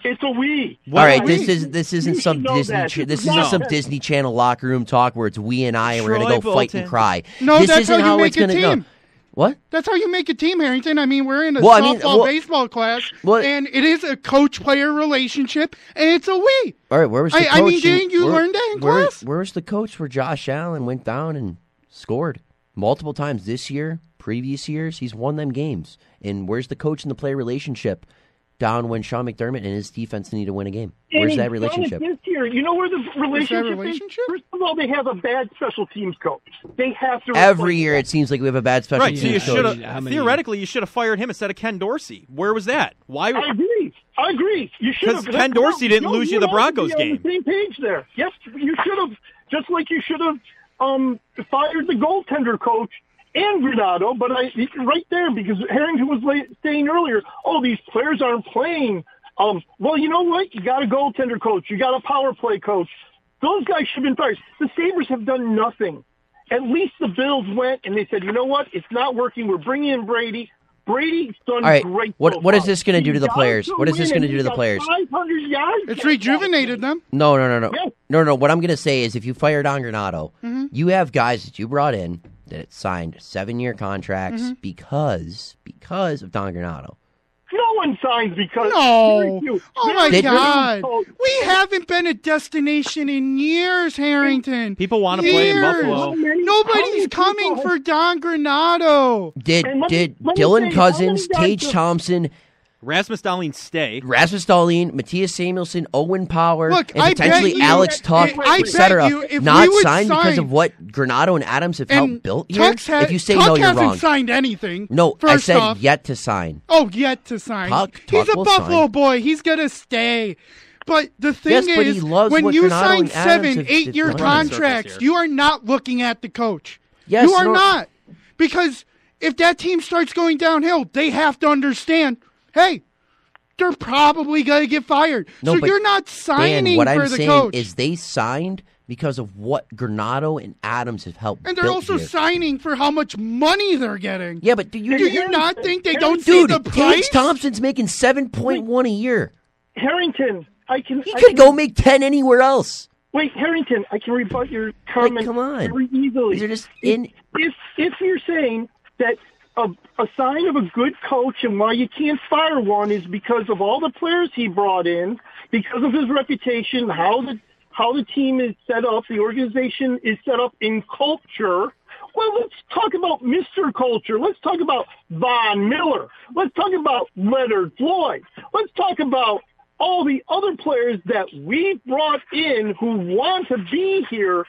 It's a we. All right, we- this isn't You some should know Disney that. this No. isn't some Disney Channel locker room talk where it's we and I and we're Troy gonna go fight and Bolton. cry. No, this that's isn't how you it's make a gonna go. team. What? That's how you make a team, Harrington. I mean, we're in a Well, I mean, softball baseball class, well- and it is a coach-player relationship, and it's a we. All right, where was the coach? I mean, didn't you learn that in class? Where's the coach where Josh Allen went down and scored multiple times this year, previous years? He's won them games. And where's the coach and the player relationship down when Sean McDermott and his defense need to win a game? Where's And that he's done it relationship? This year, you know where the relationship, relationship? is? First of all, they have a bad special teams coach. They have to Every replace year that. it seems like we have a bad special Right, so teams you coach. should How have many- theoretically you should have fired him instead of Ken Dorsey. Where was that? Why? I agree. You should have. 'Cause Ken Dorsey didn't lose you the have to Broncos be game. On the same page there. Yes, you should have. Just like you should have fired the goaltender coach and Granado, but right there because Harrington was saying earlier, oh, these players aren't playing. Well, you know what? You got a goaltender coach. You got a power play coach. Those guys should have been fired. The Sabres have done nothing. At least the Bills went and they said, you know what? It's not working. We're bringing in Brady. Brady's done All right, great. what so is far. this going to do to the He players? got What is this win, going to do to and the he players? got 500 yards. It's rejuvenated them. No. Yes. No. What I'm going to say is if you fire Don Granado, you have guys that you brought in that signed 7-year contracts because of Don Granado. No one signs because. No. Oh my Did- God. We haven't been a destination in years, Harrington. People want to play in Years. Buffalo. Nobody's coming for Don Granado. Did And let me Dylan say, Cousins, how many guys Tage have- Thompson, Rasmus Dahlin stay. Rasmus Dahlin, Matthias Samuelson, Owen Power, Look, and I potentially bet you- Alex Tuck, I bet etc. you if not we would signed because sign- of what Granado and Adams have helped And built here. If you say Tuck no, you're hasn't wrong. signed anything. No, I First said off. yet to sign. Oh, yet to sign. Tuck He's a will Buffalo sign. boy. He's gonna stay. But the thing Yes, but he is, loves when what you Granado sign and Adams 7, have 8-year done. contracts, Circles you are not looking at the coach. Yes, you are no- not. Because if that team starts going downhill, they have to understand, hey, they're probably going to get fired. No, so but you're not signing Dan, what for I'm the saying coach. is they signed because of what Granado and Adams have helped And they're built also here. signing for how much money they're getting. Yeah, but do you not think they don't see dude, the Tage price? Thompson's making 7.1 a year. Harrington, He could go make 10 anywhere else. Wait, Harrington, I can rebut your comment come on. very easily. These are just in. If you're saying that a sign of a good coach and why you can't fire one is because of all the players he brought in, because of his reputation, how the team is set up, the organization is set up in culture. Well, let's talk about Mr. Culture. Let's talk about Von Miller. Let's talk about Leonard Floyd. Let's talk about all the other players that we brought in who want to be here.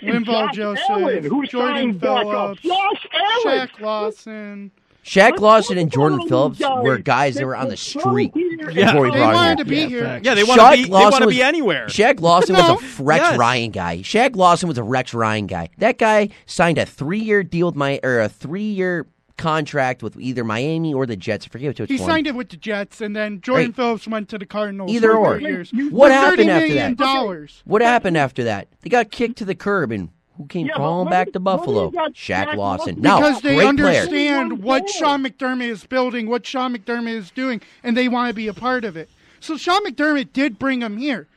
Linval Josh Joseph, Allen, who Jordan signed back up. Phillips, Josh Allen. Shaq Lawson. Shaq Lawson and talk Jordan about Phillips those were guys that that were on the were street here Yeah. before we They brought wanted him to here. be here. facts. Yeah, they Shaq want to be. They Lawson want to was- be anywhere. Shaq Lawson No. was a Rex Yes. Ryan guy. Shaq Lawson was a Rex Ryan guy. That guy signed a 3-year deal with a 3-year contract with either Miami or the Jets. I forget which He one. signed it with the Jets, and then Jordan Right. Phillips went to the Cardinals. Either for or. 3 years. What For happened $30 after million that? dollars. What happened after that? They got kicked to the curb, and who came Yeah, but crawling when back did- to when Buffalo? did that Shaq Shaq Lawson. Lawson- No, Because they great player. understand what Player. Sean McDermott is building, what Sean McDermott is doing, and they want to be a part of it. So Sean McDermott did bring him here.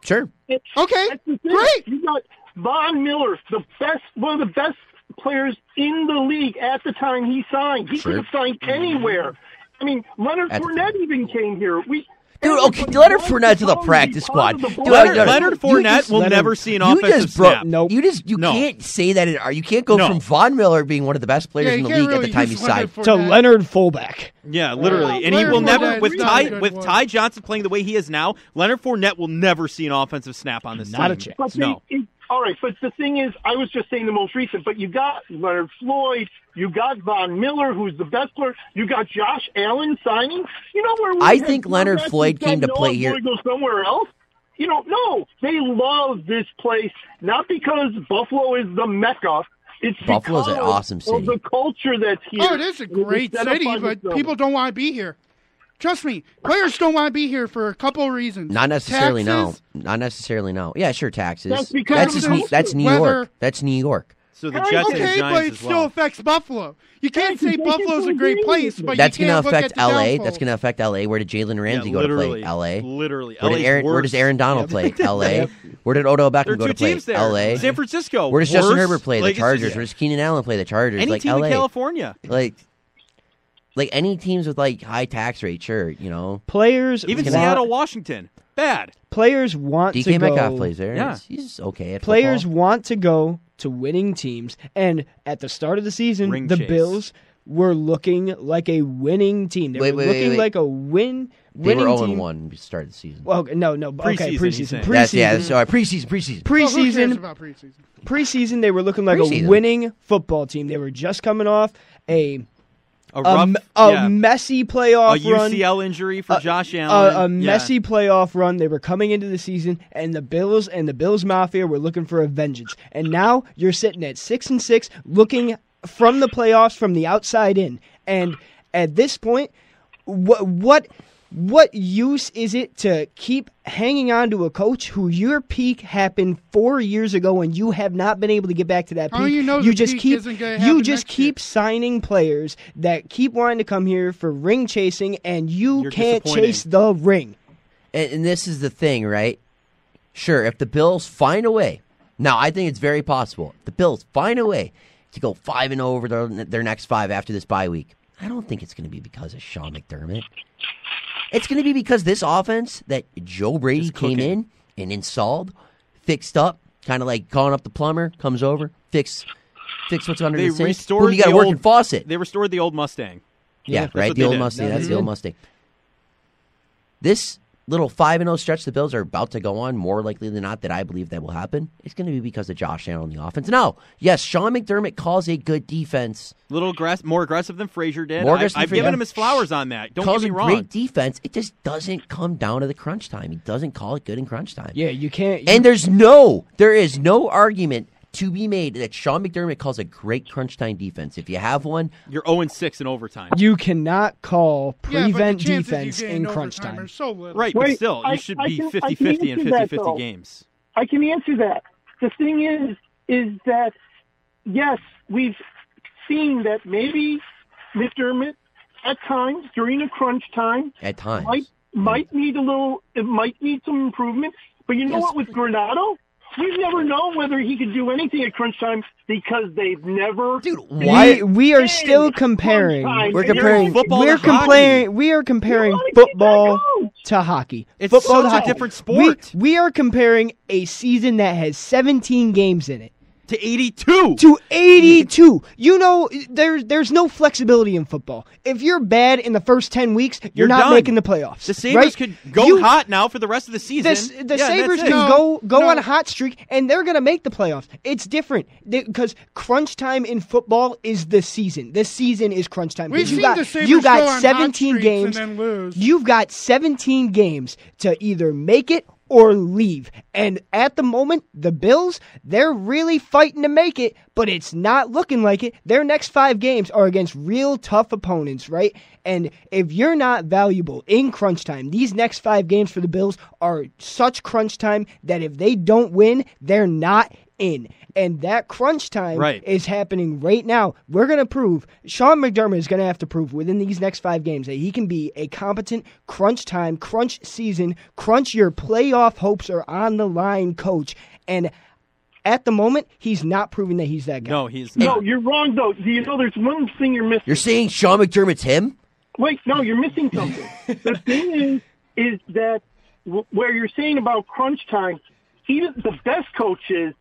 Sure. Okay, That's the thing. great. You got Von Miller, one of the best players in the league at the time he signed. He Sure. could have signed anywhere. I mean, Leonard At the Fournette even came here. Dude, okay, Leonard Fournette to the practice squad. Dude, Leonard you Fournette just- will Leonard- never see an You offensive just broke. snap. Nope. You No. can't say that. You can't go No. from Von Miller being one of the best players Yeah, in you the can't league really at the time he use Leonard signed. To Fournette. Leonard fullback. Yeah, literally, and he Leonard will never Fournette with is not a Ty good with one. Ty Johnson playing the way he is now. Leonard Fournette will never see an offensive snap on this Not a team. chance. No. All right, but the thing is, I was just saying the most recent, but you got Leonard Floyd, you got Von Miller, who's the best player, you got Josh Allen signing. You know where we I had think Leonard quarterbacks Floyd who came said, to play I'm here. going to go somewhere else. You know, no, they love this place, not because Buffalo is the Mecca. It's Buffalo's an because awesome city. of the culture that's here. Oh, it is a great It's set up city, by but the- people don't want to be here. Trust me, players don't want to be here for a couple of reasons. Not necessarily. Taxes, Not necessarily. No. Yeah, sure. Taxes. That's because That's of just the New, that's New weather. York. That's New York. So the Jets and the Okay, but Giants it as still well. affects Buffalo. You can't say Hey, Buffalo's a great place, but That's you going can't to look affect at the L.A. downfall. That's going to affect L.A. Where did Jalen Ramsey go to literally, play? L.A. Literally, Where, LA's where does Aaron Donald play? L.A. Yep. Where did Odell There Beckham are go two to play? teams there. L.A. San Francisco. Where does Justin worse. Herbert play? The Like, it's Chargers. just- Where does Keenan Allen play? The Chargers. Any like team L.A. in California. Like any teams with like high tax rate, sure, you know. Players Even Can Seattle, Washington. Bad. Players want to DK go. Metcalf plays there. Yeah. He's okay at Players football. want to go to winning teams, and at the start of the season, Ring the chase. Bills were looking like a winning team. They were looking like a winning They were team. 0-1 to start the season. Well, no, okay, Preseason, he's preseason. saying. That's Preseason. sorry, preseason. Well, who cares Preseason. about preseason? Preseason, they were looking like Preseason. a winning football team. They were just coming off a A rough, messy a playoff run. UCL injury for Josh Allen. A messy playoff run. They were coming into the season, and the Bills Mafia were looking for a vengeance. And now you're sitting at 6-6, looking from the playoffs from the outside in. And at this point, what use is it to keep hanging on to a coach who your peak happened 4 years ago and you have not been able to get back to that peak? Oh, you know the peak isn't gonna happen next keep year. signing players that keep wanting to come here for ring chasing, and You're can't disappointing. chase the ring. And this is the thing, right? Sure, if the Bills find a way. Now, I think it's very possible. If the Bills find a way to go 5-0 over their next 5 after this bye week. I don't think it's going to be because of Sean McDermott. It's going to be because this offense that Joe Brady came in and installed, fixed up, kind of like calling up the plumber, comes over, fix what's under the sink. Boom, you got a working faucet. They restored the old Mustang. Yeah, right. The old Mustang. That's the old Mustang. This little 5-0 stretch the Bills are about to go on, more likely than not that I believe that will happen, it's going to be because of Josh Allen on the offense. Now, yes, Sean McDermott calls a good defense. More aggressive than Frazier did. I've given him his flowers on that. Don't get me wrong. Great defense. It just doesn't come down to the crunch time. He doesn't call it good in crunch time. Yeah, you can't. And there is no argument to be made that Sean McDermott calls a great crunch time defense. If you have one, you're 0-6 in overtime. You cannot call prevent defense in crunch time. So little. Right, but still, you should be 50-50 in 50-50 games. I can answer that. The thing is that, yes, we've seen that maybe McDermott, at times, during a crunch time, might need some improvement. But you know what, with Granado? We never know whether he could do anything at crunch time because they've never. Dude, we are still comparing. We're comparing football. We are comparing football to hockey. It's football such to hockey. a different sport. We are comparing a season that has 17 games in it to 82. To 82. You know, there's no flexibility in football. If you're bad in the first 10 weeks, you're not done. Making the playoffs. The Sabres right? could go hot now for the rest of the season. The Sabres can go on a hot streak, and they're going to make the playoffs. It's different because crunch time in football is the season. This season is crunch time. We've seen the Sabres go on 17 hot games and then lose. You've got 17 games to either make it or leave. And at the moment, the Bills, they're really fighting to make it, but it's not looking like it. Their next 5 games are against real tough opponents, right? And if you're not valuable in crunch time, these next 5 games for the Bills are such crunch time that if they don't win, they're not in. And that crunch time is happening right now. We're going to prove, Sean McDermott is going to have to prove within these next 5 games that he can be a competent crunch time, crunch season, crunch your playoff hopes are on the line coach. And at the moment, he's not proving that he's that guy. No, he's not. No, you're wrong, though. You know, there's one thing you're missing. You're saying Sean McDermott's him? Wait, no, you're missing something. The thing is that where you're saying about crunch time, even the best coaches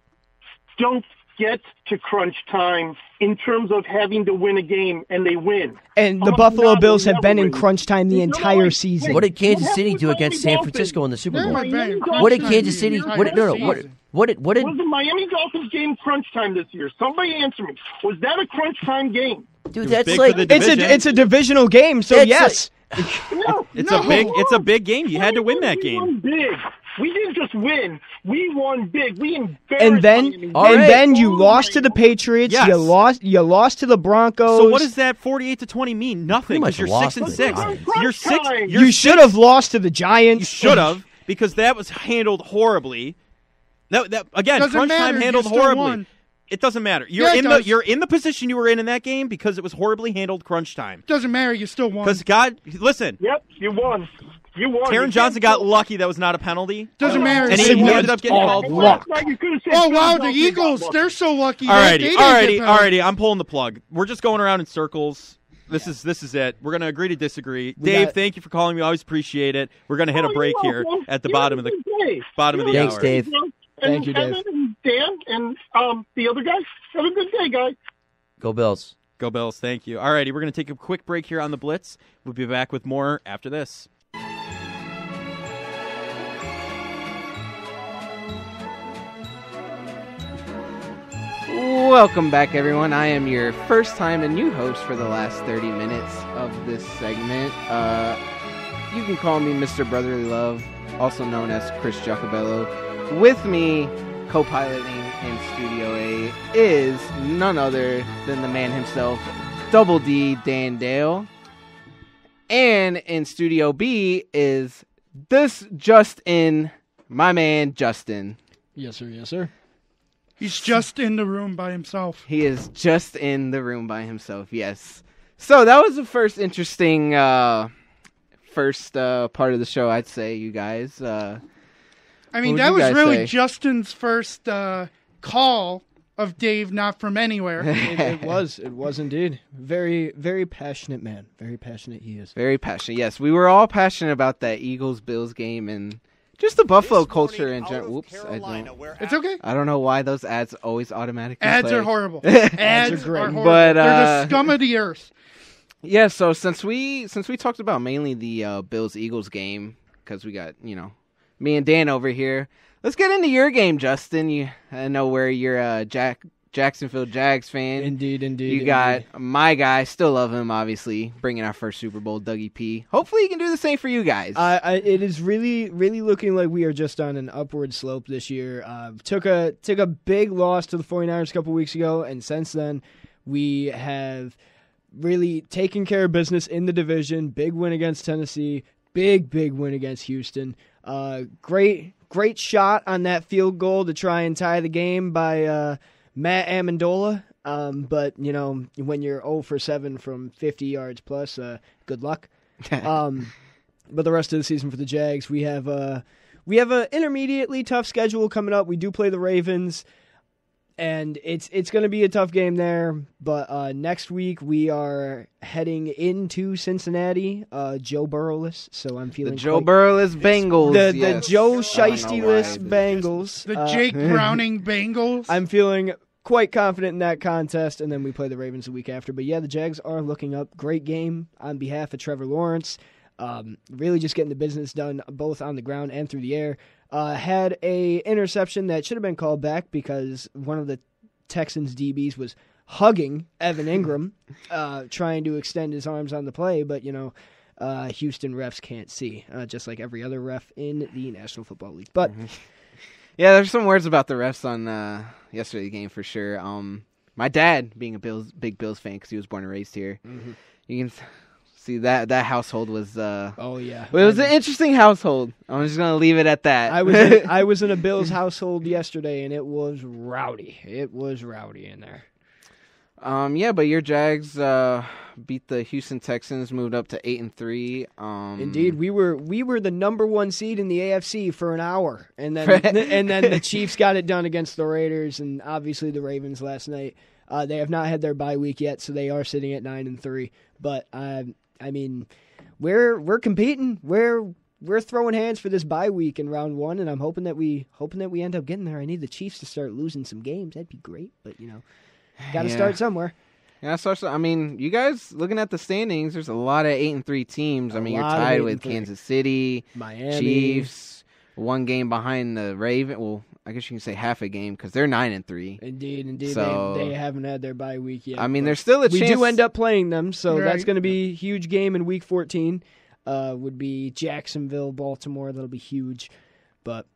don't get to crunch time in terms of having to win a game, and they win. And the Buffalo Bills have been in crunch time the entire season. What did Kansas City do against San Francisco in the Super Bowl? What did Kansas City? What did Was the Miami Dolphins game crunch time this year? Somebody answer me. Was that a crunch time game? Dude, that's like it's a divisional game, so yes. It's a big game. You had to win that game. We won big. We didn't just win. We won big. We embarrassed And then you lost to the Patriots. Yes. You lost to the Broncos. So what does that 48-20 mean? Nothing. Much You're lost 6-6. You're 6. You should have lost to the Giants. You should have, because that was handled horribly. That again, crunch time handled horribly. It doesn't matter. You're in the position you were in that game because it was horribly handled crunch time. Doesn't matter. You still won. Because listen. Yep, you won. You won. Taron Johnson got lucky that was not a penalty. Doesn't matter. And he ended up getting called for it. Oh, wow, the Eagles, they're so lucky. Alrighty, I'm pulling the plug. We're just going around in circles. This is it. We're going to agree to disagree. Dave, thank you for calling me. I always appreciate it. We're going to hit a break here at the bottom of the hour. Thanks, Dave. Thank you, Dave. And Dan and the other guys, have a good day, guys. Go Bills. Go Bills, thank you. Alrighty, we're going to take a quick break here on the Blitz. We'll be back with more after this. Welcome back, everyone. I am your first time and new host for the last 30 minutes of this segment. You can call me Mr. Brotherly Love, also known as Chris Giacobello. With me, co-piloting in Studio A, is none other than the man himself, Double D, Dan Dale. And in Studio B is this just in, my man, Justin. Yes, sir. Yes, sir. He's just in the room by himself. He is just in the room by himself, yes. So that was the first interesting part of the show, I'd say, you guys. I mean, that was really Justin's first call of Dave Not From Anywhere. It was indeed. Very, very passionate man. Very passionate he is. Very passionate. Yes, we were all passionate about that Eagles-Bills game and just the Buffalo culture in general. Whoops, It's okay. I don't know why those ads always automatically Ads play. are horrible. Ads are great. are horrible. But, They're the scum of the earth. Yeah, so since we talked about mainly the Bills-Eagles game, because we got, me and Dan over here, let's get into your game, Justin. I know where you're a Jacksonville Jags fan. Indeed. You got my guy, still love him, obviously, bringing our first Super Bowl, Dougie P. Hopefully he can do the same for you guys. It is really, really looking like we are just on an upward slope this year. Took a big loss to the 49ers a couple weeks ago, and since then we have really taken care of business in the division. Big win against Tennessee. Big win against Houston. Great shot on that field goal to try and tie the game by Matt Amendola. But, when you're 0 for 7 from 50 yards plus, good luck. But the rest of the season for the Jags, we have a intermediately tough schedule coming up. We do play the Ravens, and it's going to be a tough game there. But next week we are heading into Cincinnati, Joe Burrow-less. So I'm feeling the Joe Burrow-less Bengals. The Joe Shiesty-less Bengals. The Jake Browning Bengals. I'm feeling quite confident in that contest, and then we play the Ravens the week after. But yeah, the Jags are looking up. Great game on behalf of Trevor Lawrence. Really just getting the business done both on the ground and through the air. Had a interception that should have been called back because one of the Texans DBs was hugging Evan Ingram, trying to extend his arms on the play. But, Houston refs can't see, just like every other ref in the National Football League. But yeah, there's some words about the refs on yesterday's game for sure. My dad, being a big Bills fan because he was born and raised here, you can see that household was. Oh yeah, well, it was an interesting household. I'm just gonna leave it at that. I was in a Bills household yesterday, and it was rowdy. It was rowdy in there. Yeah, but your Jags beat the Houston Texans, moved up to 8-3. Indeed, we were the number 1 seed in the AFC for an hour, and then the Chiefs got it done against the Raiders, and obviously the Ravens last night. They have not had their bye week yet, so they are sitting at 9-3. But I mean, we're competing. We're throwing hands for this bye week in round 1, and I'm hoping that we end up getting there. I need the Chiefs to start losing some games. That'd be great, but got to start somewhere. Yeah, so I mean, you guys looking at the standings, there's a lot of 8-3 teams. I mean, you're tied with Kansas City, Miami, Chiefs, 1 game behind the Ravens. Well, I guess you can say half a game because they're 9-3. Indeed. So, they haven't had their bye week yet. I mean, there's still a chance. We do end up playing them, so right. that's going to be a huge game in Week 14. Would be Jacksonville, Baltimore. That'll be huge. But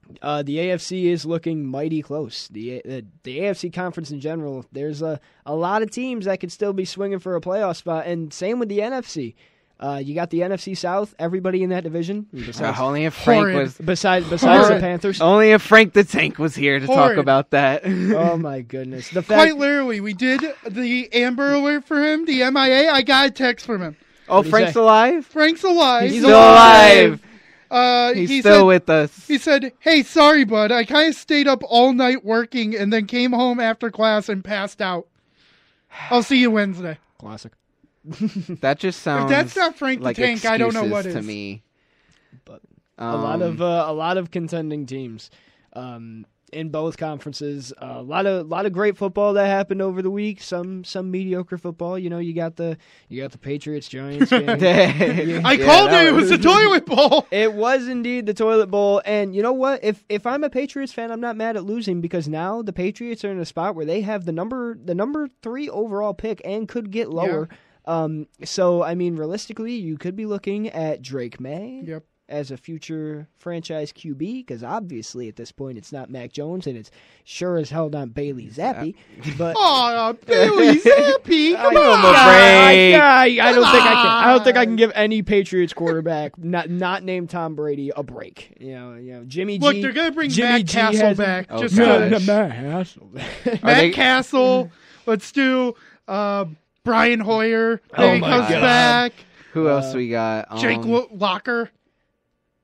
the AFC is looking mighty close. The AFC conference in general, there's a lot of teams that could still be swinging for a playoff spot, and same with the NFC. You got the NFC South, everybody in that division. Only if Frank was besides the Panthers. Only if Frank the Tank was here to talk about that. Oh my goodness! Quite literally, we did the Amber Alert for him, the MIA. I got a text from him. Oh, Frank's alive? Frank's alive. He's still alive. He's still with us. He said, "Hey, sorry, bud. I kind of stayed up all night working and then came home after class and passed out. I'll see you Wednesday." Classic. That just sounds. If that's not Frank like the Tank, I don't know what excuses is. to me. But a lot of contending teams in both conferences. A lot of great football that happened over the week. Some mediocre football. You got the Patriots Giants game. I called it. It was the toilet bowl. It was indeed the toilet bowl. And you know what? If I'm a Patriots fan, I'm not mad at losing because now the Patriots are in a spot where they have the number 3 overall pick and could get lower. Yeah. So, I mean, realistically, you could be looking at Drake May as a future franchise QB, because obviously at this point it's not Mac Jones, and it's sure as hell not Bailey Zappi. But Bailey Zappi, come on! I don't think I can give any Patriots quarterback not named Tom Brady a break. Jimmy G. Look, they're gonna bring Jimmy Matt G Castle back. Oh, just Matt Castle. Let's do. Brian Hoyer comes back. Who else we got? Jake Locker.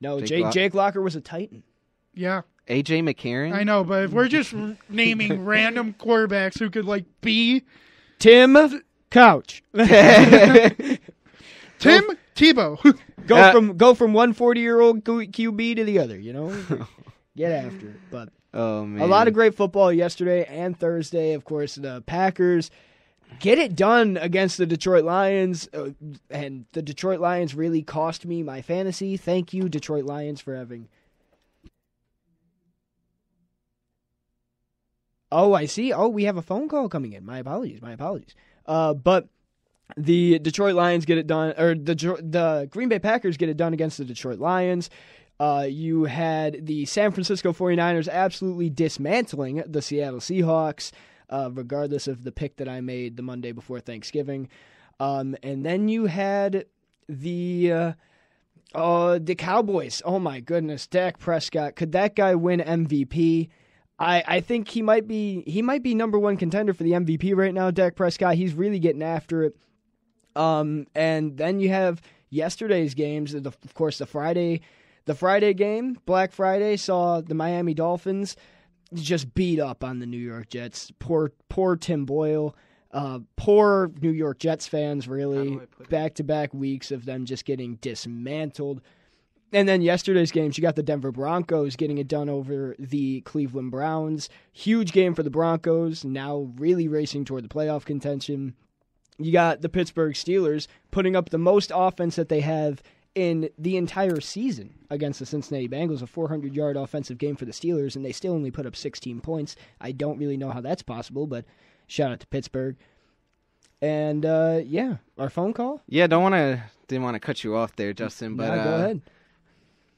No, Jake Locker was a Titan. Yeah. A.J. McCarron? I know, but if we're just naming random quarterbacks who could, like, be Tim Couch. Tim Tebow. Go from one 40-year-old QB to the other, you know? Get after it. But Oh, man. a lot of great football yesterday and Thursday. Of course, the Packers get it done against the Detroit Lions, and the Detroit Lions really cost me my fantasy. Thank you, Detroit Lions, for having... Oh, I see. Oh, we have a phone call coming in. My apologies. But the Detroit Lions get it done, or the Green Bay Packers get it done against the Detroit Lions. You had the San Francisco 49ers absolutely dismantling the Seattle Seahawks, regardless of the pick that I made the Monday before Thanksgiving. And then you had the Cowboys. Oh my goodness, Dak Prescott. Could that guy win MVP? I think he might be number one contender for the MVP right now, Dak Prescott. He's really getting after it. And then you have yesterday's games. Of course, the Friday game, Black Friday, saw the Miami Dolphins just beat up on the New York Jets. Poor Tim Boyle. Poor New York Jets fans, really. Back-to-back weeks of them just getting dismantled. And then yesterday's games, you got the Denver Broncos getting it done over the Cleveland Browns. Huge game for the Broncos, now really racing toward the playoff contention. You got the Pittsburgh Steelers putting up the most offense that they have in the entire season against the Cincinnati Bengals, a 400-yard offensive game for the Steelers, and they still only put up 16 points. I don't really know how that's possible, but shout out to Pittsburgh. And, our phone call? Yeah, didn't want to cut you off there, Justin, but go ahead.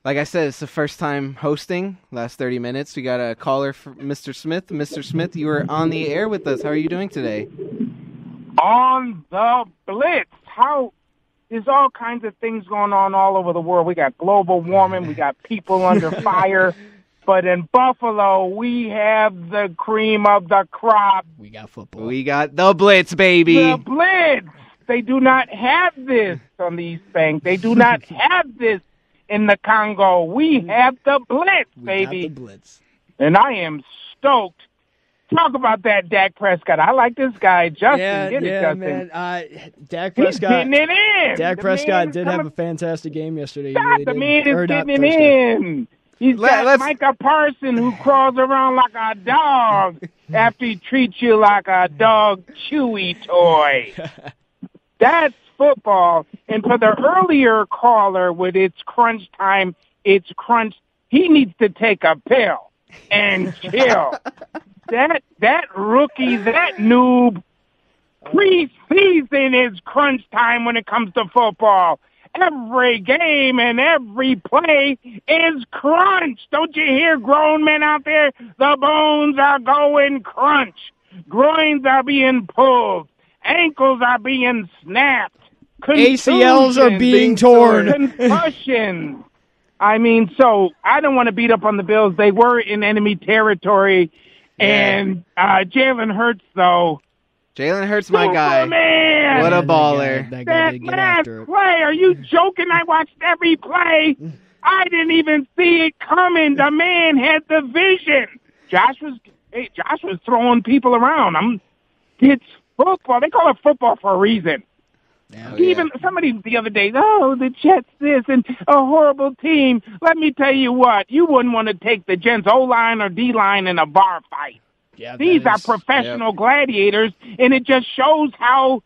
Like I said, it's the first time hosting, last 30 minutes. We got a caller for Mr. Smith. Mr. Smith, you were on the air with us. How are you doing today? On the Blitz. There's all kinds of things going on all over the world. We got global warming. We got people under fire. But in Buffalo, we have the cream of the crop. We got football. We got the Blitz, baby. The Blitz. They do not have this on the East Bank. They do not have this in the Congo. We have the Blitz, baby. We got the Blitz. And I am stoked. Talk about that Dak Prescott. I like this guy. Justin, Justin. Man. Dak Prescott. He's getting it in. Dak Prescott did have a fantastic game yesterday. The man is getting it in. He's got Micah Parsons who crawls around like a dog after he treats you like a dog chewy toy. That's football. And for the earlier caller with it's crunch time, it's crunch, he needs to take a pill and chill. That rookie, that noob, preseason is crunch time when it comes to football. Every game and every play is crunch. Don't you hear grown men out there? The bones are going crunch. Groins are being pulled. Ankles are being snapped. ACLs are being torn. Concussions. I mean, so I don't want to beat up on the Bills. They were in enemy territory. And Jalen Hurts, though. Jalen Hurts, my guy. Man. What a baller. That last play. Are you joking? I watched every play. I didn't even see it coming. The man had the vision. Josh was throwing people around. It's football. They call it football for a reason. Even somebody the other day, the Jets this and a horrible team. Let me tell you what, you wouldn't want to take the Jets O-line or D-line in a bar fight. Yeah, these are professional gladiators, and it just shows how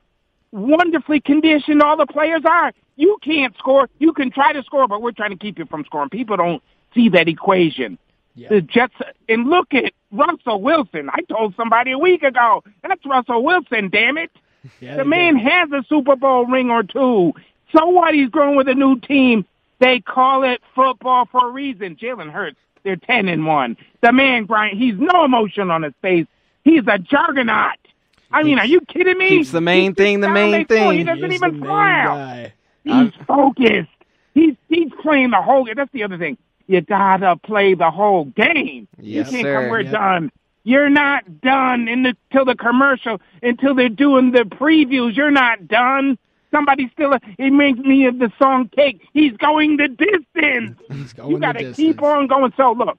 wonderfully conditioned all the players are. You can't score. You can try to score, but we're trying to keep you from scoring. People don't see that equation. Yeah. The Jets, and look at Russell Wilson. I told somebody a week ago, that's Russell Wilson, damn it. Yeah, the man has a Super Bowl ring or two. So what? He's growing with a new team. They call it football for a reason. Jalen Hurts, they're 10-1. The man, Brian, he's no emotion on his face. He's a juggernaut. I mean, are you kidding me? Keeps the main thing the main thing. He doesn't even frown. He's focused. He's playing the whole game. That's the other thing. You gotta play the whole game. Yes, you can't sir. come, we're done. You're not done until the commercial, until they're doing the previews. You're not done. Somebody still, it makes me of the song Cake. He's going the distance. You got to keep on going. So, look,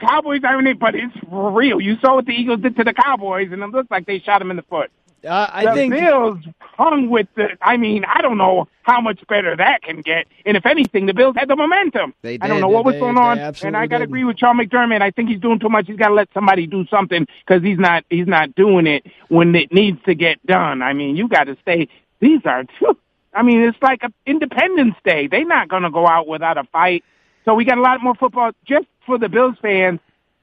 Cowboys aren't it, but it's for real. You saw what the Eagles did to the Cowboys, and it looks like they shot them in the foot. I think the Bills hung with I don't know how much better that can get. And if anything, the Bills had the momentum. They did. I don't know what was going on. absolutely And I got to did. agree with Sean McDermott. I think he's doing too much. He's got to let somebody do something because he's not doing it when it needs to get done. I mean, you got to stay. These are two. I mean, it's like Independence Day. They're not going to go out without a fight. So we got a lot more football. Just for the Bills fans,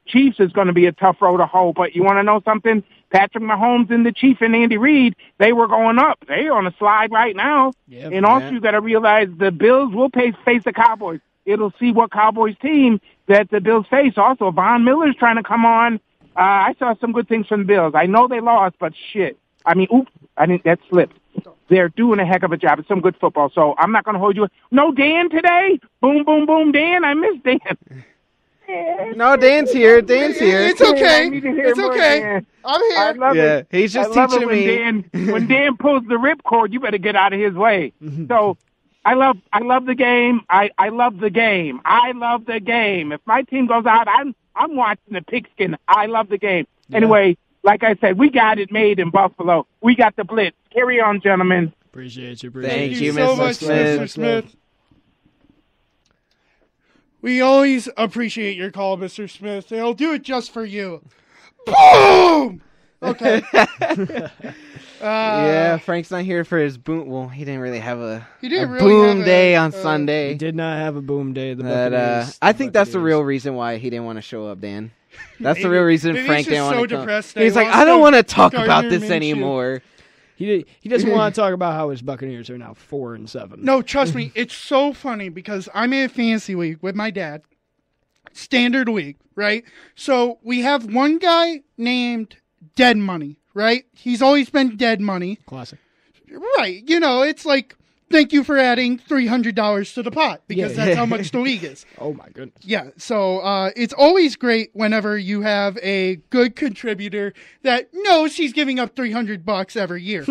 Chiefs is going to be a tough road to hoe. But you want to know something? Patrick Mahomes and the Chief and Andy Reid, they were going up. They're on a slide right now. Yep, and also you got to realize the Bills will face the Cowboys. It'll see what Cowboys team that the Bills face. Also, Von Miller's trying to come on. I saw some good things from the Bills. I know they lost, but shit. I mean, oops, that slipped. They're doing a heck of a job. It's some good football. So I'm not going to hold you. No Dan today? Boom, boom, boom, Dan. I miss Dan. No, Dan's here. Dan's here. It's okay. I need to hear It's more okay. Dan. I'm I here. love Yeah, it. he's just I love teaching it when Dan pulls the ripcord, you better get out of his way. So I love the game. I love the game. I love the game. If my team goes out, I'm watching the pigskin. I love the game. Yeah. Anyway, like I said, we got it made in Buffalo. We got the blitz. Carry on, gentlemen. Appreciate you. Thank you, so Mr. much, Smith. Mr. Smith. We always appreciate your call, Mr. Smith. They'll do it just for you. Boom! Okay. Yeah, Frank's not here for his boom. Well, he didn't really have a really boom have day on He Sunday. did not have a boom day. The But Buccaneers. I think that's the Buccaneers. real reason why he didn't want to show up, Dan. That's the Maybe- real reason maybe Frank he's didn't just want so to come. depressed that He's he like, wants I don't to want to talk about Gardner this Minshew. anymore. He doesn't want to talk about how his Buccaneers are now 4-7. No, trust me, it's so funny because I'm in a fantasy league with my dad. Standard league, right? So we have one guy named Dead Money, right? He's always been Dead Money. Classic. Right. You know, it's like, thank you for adding $300 to the pot because Yeah. that's how much the league is. Oh my goodness. Yeah. So it's always great whenever you have a good contributor that knows he's giving up $300 every year.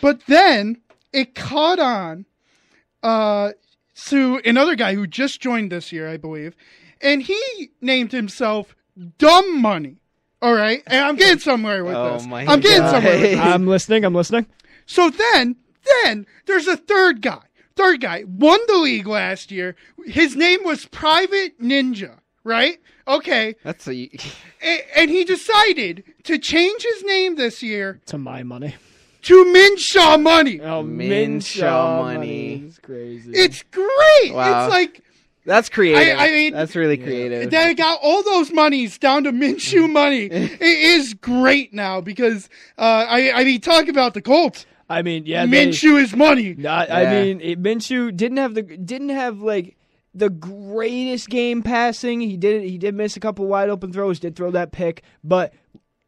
But then it caught on to another guy who just joined this year, I believe, and he named himself Dumb Money. All right, and I'm getting somewhere with Oh this. my I'm getting God. somewhere with this. I'm listening. So then there's a third guy. Third guy won the league last year. His name was Private Ninja, right? Okay. That's a And he decided to change his name this year To my money. to Minshaw Money. Oh, Minshaw money. It's crazy. It's great. Wow. It's like, that's creative. I mean, that's really creative. they got all those monies down to Minshew Money. It is great now because, I mean, talk about the Colts. I mean, yeah. Minshew is money. I mean, Minshew didn't have like the greatest game passing. He did miss a couple wide open throws. Did throw that pick, but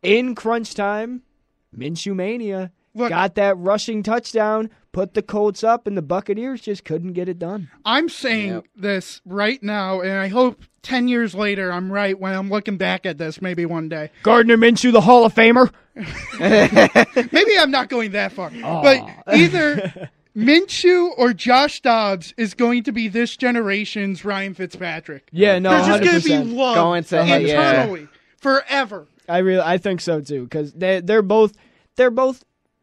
in crunch time, Minshew mania. Look, Got that rushing touchdown, put the Colts up, and the Buccaneers just couldn't get it done. I'm saying Yep. this right now, and I hope 10 years later I'm right when I'm looking back at this, maybe one day. Gardner Minshew, the Hall of Famer. Maybe I'm not going that far. But either Minshew or Josh Dobbs is going to be this generation's Ryan Fitzpatrick. Yeah, no, They're just going to 100%. be loved Going to hell, yeah. internally forever. I think so too, because they're both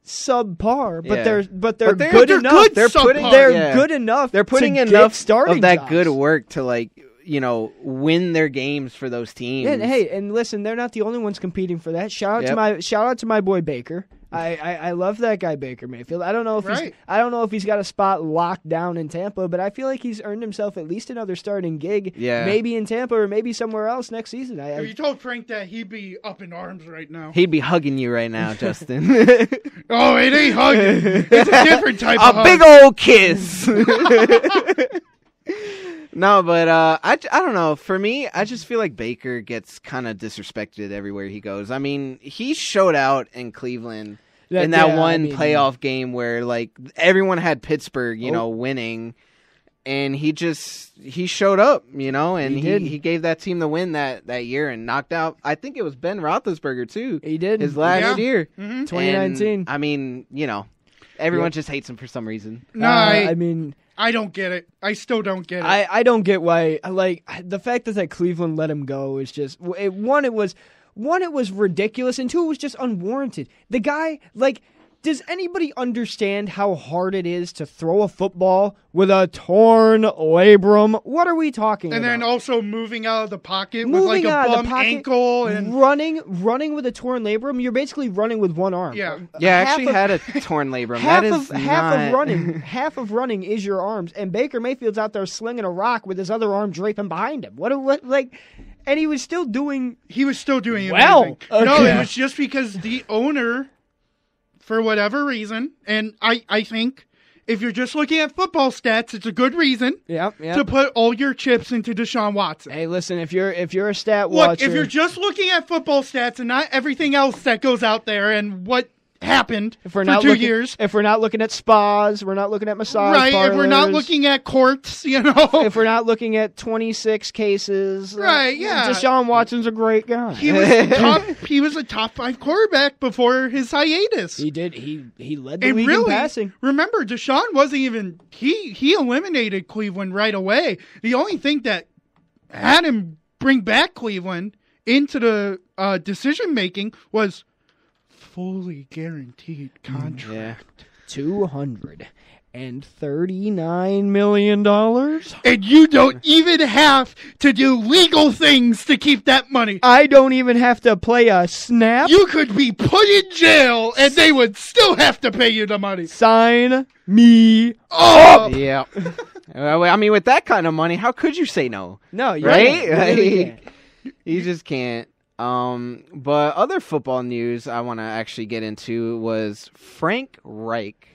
subpar, but Yeah. they're But good they're enough. good They're subpar. putting They're yeah. good enough. They're putting to enough get starting of that jobs. good work to win their games for those teams. And hey, and listen, they're not the only ones competing for that. Shout out to my boy Baker. I love that guy Baker Mayfield. I don't know if he's got a spot locked down in Tampa, but I feel like he's earned himself at least another starting gig. Yeah. Maybe in Tampa or maybe somewhere else next season. If you told Frank that, he'd be up in arms right now. He'd be hugging you right now, Justin. Oh, it ain't hugging. It's a different type of A hug. big old kiss. No, but I don't know. For me, I just feel like Baker gets kind of disrespected everywhere he goes. I mean, he showed out in Cleveland in that playoff game where like everyone had Pittsburgh, winning, and he showed up, and he gave that team the win that year and knocked out. I think it was Ben Roethlisberger too. He did his last Yeah. year, Mhm. 2019. And, I mean, Everyone just hates him for some reason. No, I mean, I don't get it. I still don't get it. I don't get why. Like the fact that Cleveland let him go is just one. It was ridiculous, and two, it was just unwarranted. The guy, does anybody understand how hard it is to throw a football with a torn labrum? What are we talking about? And then also moving out of the pocket with a bum ankle and running with a torn labrum. You're basically running with one arm. Yeah. Yeah, I actually had a torn labrum. Half of running is your arms, and Baker Mayfield's out there slinging a rock with his other arm draping behind him. And he was still doing. He was still doing well. amazing. Okay. No, it was just because the owner, for whatever reason, and I think if you're just looking at football stats, it's a good reason to put all your chips into Deshaun Watson. Hey, listen, if you're a stat watcher, if you're just looking at football stats and not everything else that goes out there and what happened for 2 years. If we're not looking at spas, we're not looking at massage parlors. If we're not looking at courts, if we're not looking at 26 cases. Deshaun Watson's a great guy. He was he was a top 5 quarterback before his hiatus. He did. He led the league in passing. Remember, Deshaun wasn't even he eliminated Cleveland right away. The only thing that had him bring back Cleveland into the decision making was fully guaranteed contract. $239 million. And you don't even have to do legal things to keep that money. I don't even have to play a snap. You could be put in jail and they would still have to pay you the money. Sign me up. Yeah. I mean, with that kind of money, how could you say no? No, you're right? Right? You just can't. But other football news I want to actually get into was Frank Reich.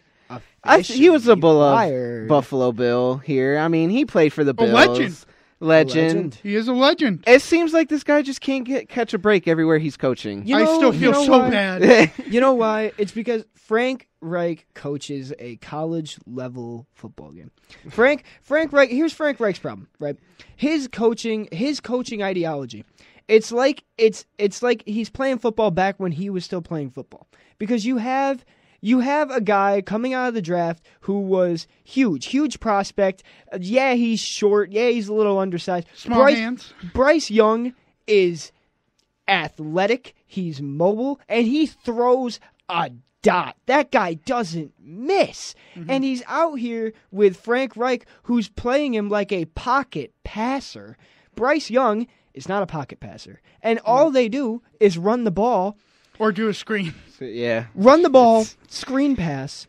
He was a Buffalo Bill here. I mean, he played for the Bills. Legend. He is a legend. It seems like this guy just can't catch a break everywhere he's coaching. I still feel so bad. You know why? It's because Frank Reich coaches a college-level football game. Frank Reich. Here's Frank Reich's problem, right? His coaching ideology. It's like he's playing football back when he was still playing football. Because you have a guy coming out of the draft who was huge prospect. Yeah, he's short. Yeah, he's a little undersized. Small hands. Bryce Young is athletic. He's mobile, and he throws a dot. That guy doesn't miss. Mm-hmm. And he's out here with Frank Reich, who's playing him like a pocket passer. Bryce Young is not a pocket passer. And all they do is run the ball. Or do a screen. Yeah. Run the ball, screen pass,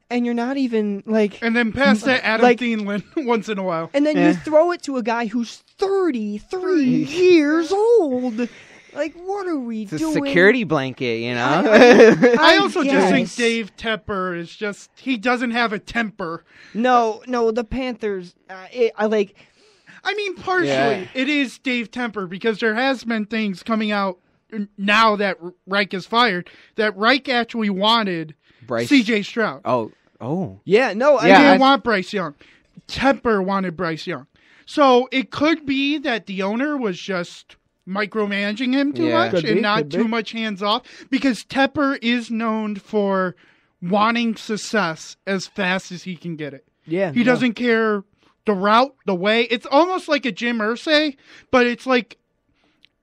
and you're not even And then pass that Adam Thielen once in a while. And then you throw it to a guy who's 33 years old. What are we doing? It's a security blanket, you know? I also just think Dave Tepper is he doesn't have a temper. No, the Panthers, partially it is Dave Tepper because there has been things coming out now that Reich is fired, that Reich actually wanted C.J. Stroud. Oh. Yeah, no. He didn't want Bryce Young. Tepper wanted Bryce Young. So it could be that the owner was just micromanaging him too much and not too much hands off, because Tepper is known for wanting success as fast as he can get it. Yeah. He doesn't care the route, the way. It's almost like a Jim Irsay, but it's like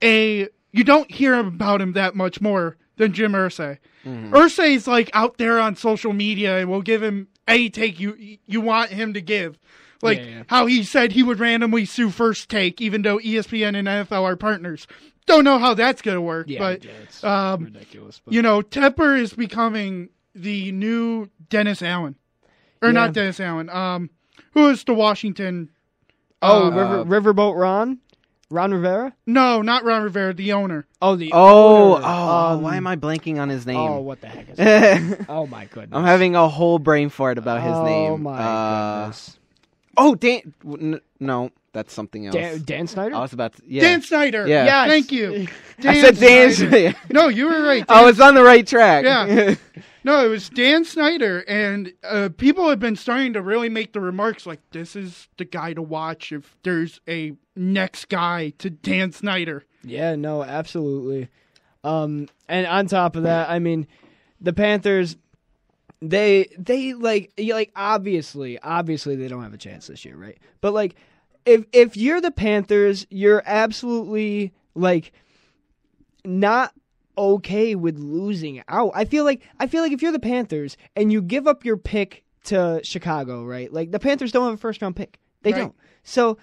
you don't hear about him that much more than Jim Irsay. Mm-hmm. Irsay's out there on social media and will give him any take you want him to give. How he said he would randomly sue First Take, even though ESPN and NFL are partners. Don't know how that's going to work, but it's ridiculous. But. Tepper is becoming the new Dennis Allen. Or not Dennis Allen. Who is the Washington? Riverboat Ron? Ron Rivera? No, not Ron Rivera, the owner. Owner. Why am I blanking on his name? Oh, what the heck is that? Oh, my goodness. I'm having a whole brain fart about his name. Oh, my goodness. Dan... No, that's something else. Dan Snyder? I was about to... Yeah. Dan Snyder. Yeah. Yes. Thank you. I said Dan Snyder. No, you were right. I was on the right track. Yeah. No, it was Dan Snyder, and people have been starting to really make the remarks this is the guy to watch if there's a next guy to Dan Snyder. Yeah, no, absolutely. And on top of that, the Panthers, they obviously they don't have a chance this year, right? But like if you're the Panthers, you're absolutely like not okay with losing out. I feel like if you're the Panthers and you give up your pick to Chicago, right? Like the Panthers don't have a first round pick. They don't. So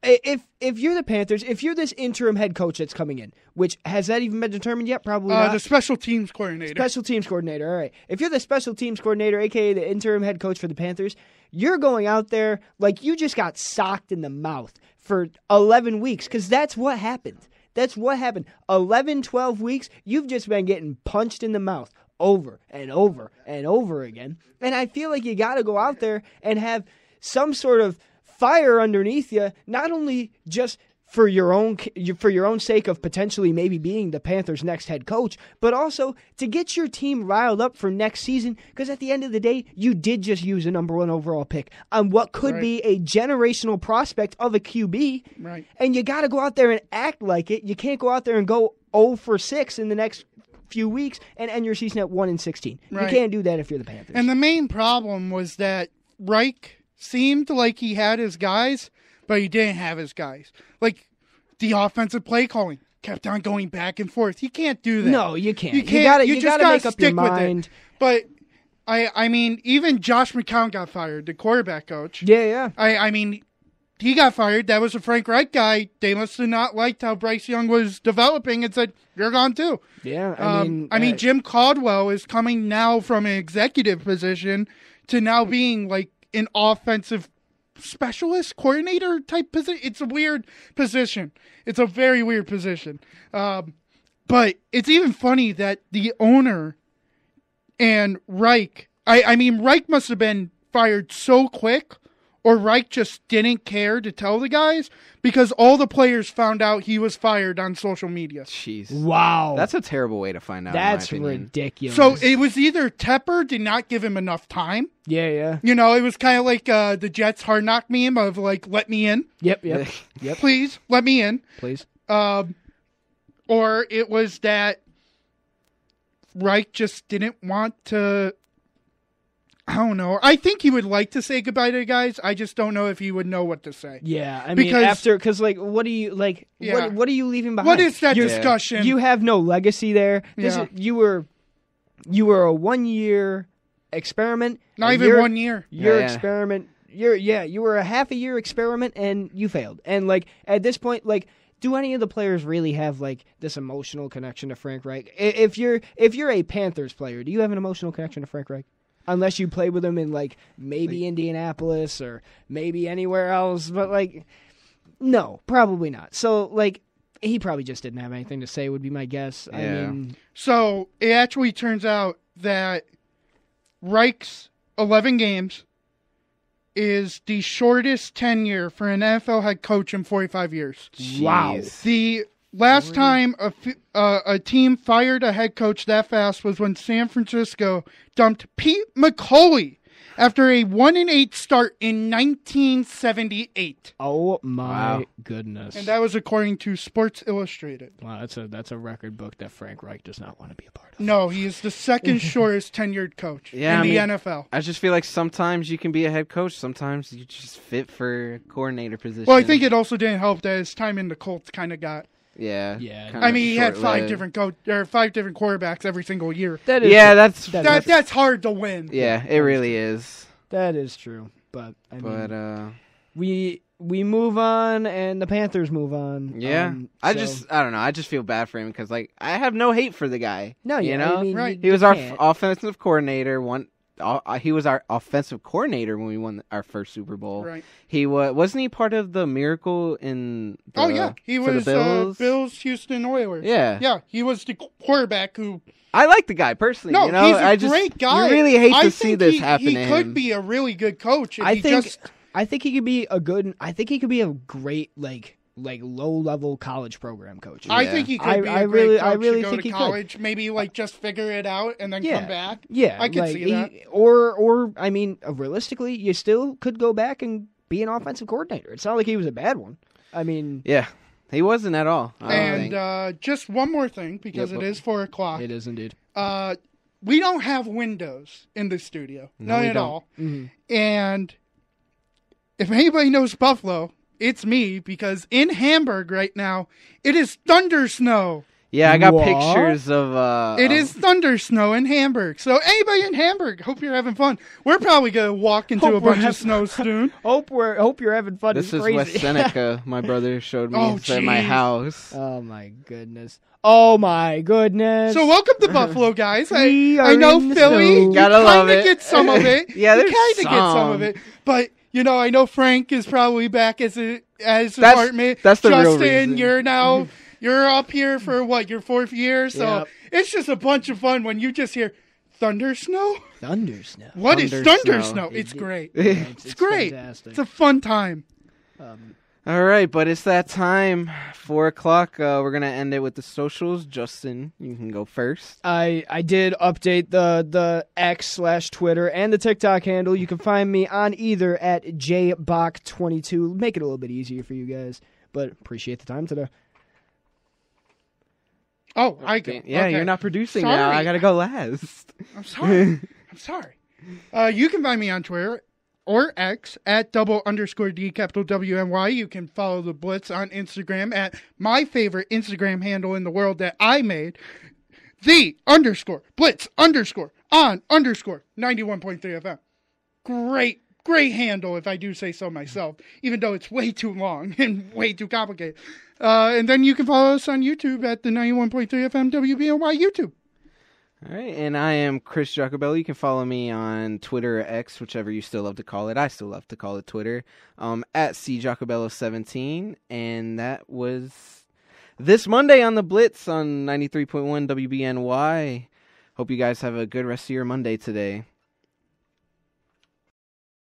if you're the Panthers, if you're this interim head coach that's coming in, which has that even been determined yet? Probably not. The special teams coordinator. Special teams coordinator. All right. If you're the special teams coordinator, aka the interim head coach for the Panthers, you're going out there like you just got socked in the mouth for 11 weeks because that's what happened. That's what happened. 11, 12 weeks, you've just been getting punched in the mouth over and over and over again. And I feel like you got to go out there and have some sort of fire underneath you, not only just for your own sake of potentially maybe being the Panthers' next head coach, but also to get your team riled up for next season. Because at the end of the day, you did just use a number 1 overall pick on what could be a generational prospect of a QB, right? And you got to go out there and act like it. You can't go out there and go 0-for-6 in the next few weeks and end your season at 1-16. Right. You can't do that if you're the Panthers. And the main problem was that Reich seemed like he had his guys, but he didn't have his guys. Like, the offensive play calling kept on going back and forth. You can't do that. No, you can't. You can't. You just gotta make gotta up your stick with mind. it. But, I mean, even Josh McCown got fired, the quarterback coach. Yeah. I mean, he got fired. That was a Frank Reich guy. They must have not liked how Bryce Young was developing and said, you're gone too. Yeah, I mean, Jim Caldwell is coming now from an executive position to now being like an offensive specialist coordinator type position. It's a weird position. It's a very weird position. But it's even funny that the owner and Reich, I mean, Reich must have been fired so quick, or Reich just didn't care to tell the guys because all the players found out he was fired on social media. Jeez. Wow. That's a terrible way to find out. That's in my opinion. ridiculous. So it was either Tepper did not give him enough time. Yeah. You know, it was kind of like the Jets hard knock meme of like, let me in. Yep. Please, let me in. Please. Or it was that Reich just didn't want to, I don't know. I think he would like to say goodbye to the guys. I just don't know if he would know what to say. Yeah, I mean, because like, what do you like? Yeah. What are you leaving behind? What is that discussion? You have no legacy there. You were a 1-year experiment. Not even 1 year. Your experiment. You were a half a year experiment and you failed. And like at this point, like, do any of the players really have like this emotional connection to Frank Reich? If you're a Panthers player, do you have an emotional connection to Frank Reich? Unless you play with him in, like, maybe Indianapolis or maybe anywhere else. But, like, no, probably not. So, like, he probably just didn't have anything to say would be my guess. Yeah. I mean, so it actually turns out that Reich's 11 games is the shortest tenure for an NFL head coach in 45 years. Wow. The last time a team fired a head coach that fast was when San Francisco dumped Pete McCauley after a 1-8 start in 1978. Oh my goodness! And that was according to Sports Illustrated. Wow, that's a record book that Frank Reich does not want to be a part of. No, he is the second shortest tenured coach in the NFL. I just feel like sometimes you can be a head coach, sometimes you just fit for coordinator position. Well, I think it also didn't help that his time in the Colts kind of got. Yeah. I mean, he had 5 different quarterbacks every single year. That's hard to win. Yeah, it really is. That is true, but we move on, and the Panthers move on. Yeah, I don't know. I just feel bad for him because like I have no hate for the guy. No, you know, I mean, right? He was our offensive coordinator. He was our offensive coordinator when we won our first Super Bowl. Right. He wasn't he part of the miracle in? He was Bills, Houston Oilers. Yeah, he was the quarterback who. I like the guy personally. No, you know? he's a great guy. You really hate to see this happen to him. He could be a really good coach. I think he could be a good. I think he could be a great like low-level college program coach. I think he could be a great coach to go to college. Maybe like just figure it out and then come back. Yeah, I could see that. Or I mean, realistically, you still could go back and be an offensive coordinator. It's not like he was a bad one. I mean, yeah, he wasn't at all. And just one more thing because it is 4:00. It is indeed. we don't have windows in the studio. None at all. Mm-hmm. And if anybody knows Buffalo, it's me, because in Hamburg right now, it is thunder snow. Yeah, I got What? pictures of... It is thunder snow in Hamburg. So anybody in Hamburg, hope you're having fun. We're probably going to walk into Hope a we're bunch of having- snow soon. Hope you're having fun. This It's is crazy. West Seneca. My brother showed me. Oh, It's at my jeez. house. Oh my goodness. Oh my goodness. So welcome to Buffalo, guys. We I are know in the Philly, snow. you Gotta love kind of it. get some of it. Yeah, you there's kind of get some some. of it. But, I know Frank is probably back as That's apartment. the real Justin, reason. you're up here for what, your 4th year? So Yep. it's just a bunch of fun when you just hear thunder snow. Thunder snow. What is Thunder thunder snow. snow? It's great. It's great. Fantastic. It's a fun time. All right, but it's that time. 4 o'clock. We're going to end it with the socials. Justin, you can go first. I did update the X/Twitter and the TikTok handle. You can find me on either at jbach22. Make it a little bit easier for you guys, but appreciate the time today. Oh, I go. Yeah, Okay. you're not producing Sorry. now. I got to go last. I'm sorry. I'm sorry. You can find me on Twitter or X at _D capital WNY. You can follow the Blitz on Instagram at my favorite Instagram handle in the world that I made, _Blitz _on _ 91.3 FM. Great handle, if I do say so myself, even though it's way too long and way too complicated. And then you can follow us on YouTube at the 91.3 FM WBNY YouTube. All right, and I am Chris Giacobello. You can follow me on Twitter or X, whichever you still love to call it. I still love to call it Twitter, at CGiacobello17. And that was this Monday on the Blitz on 93.1 WBNY. Hope you guys have a good rest of your Monday today.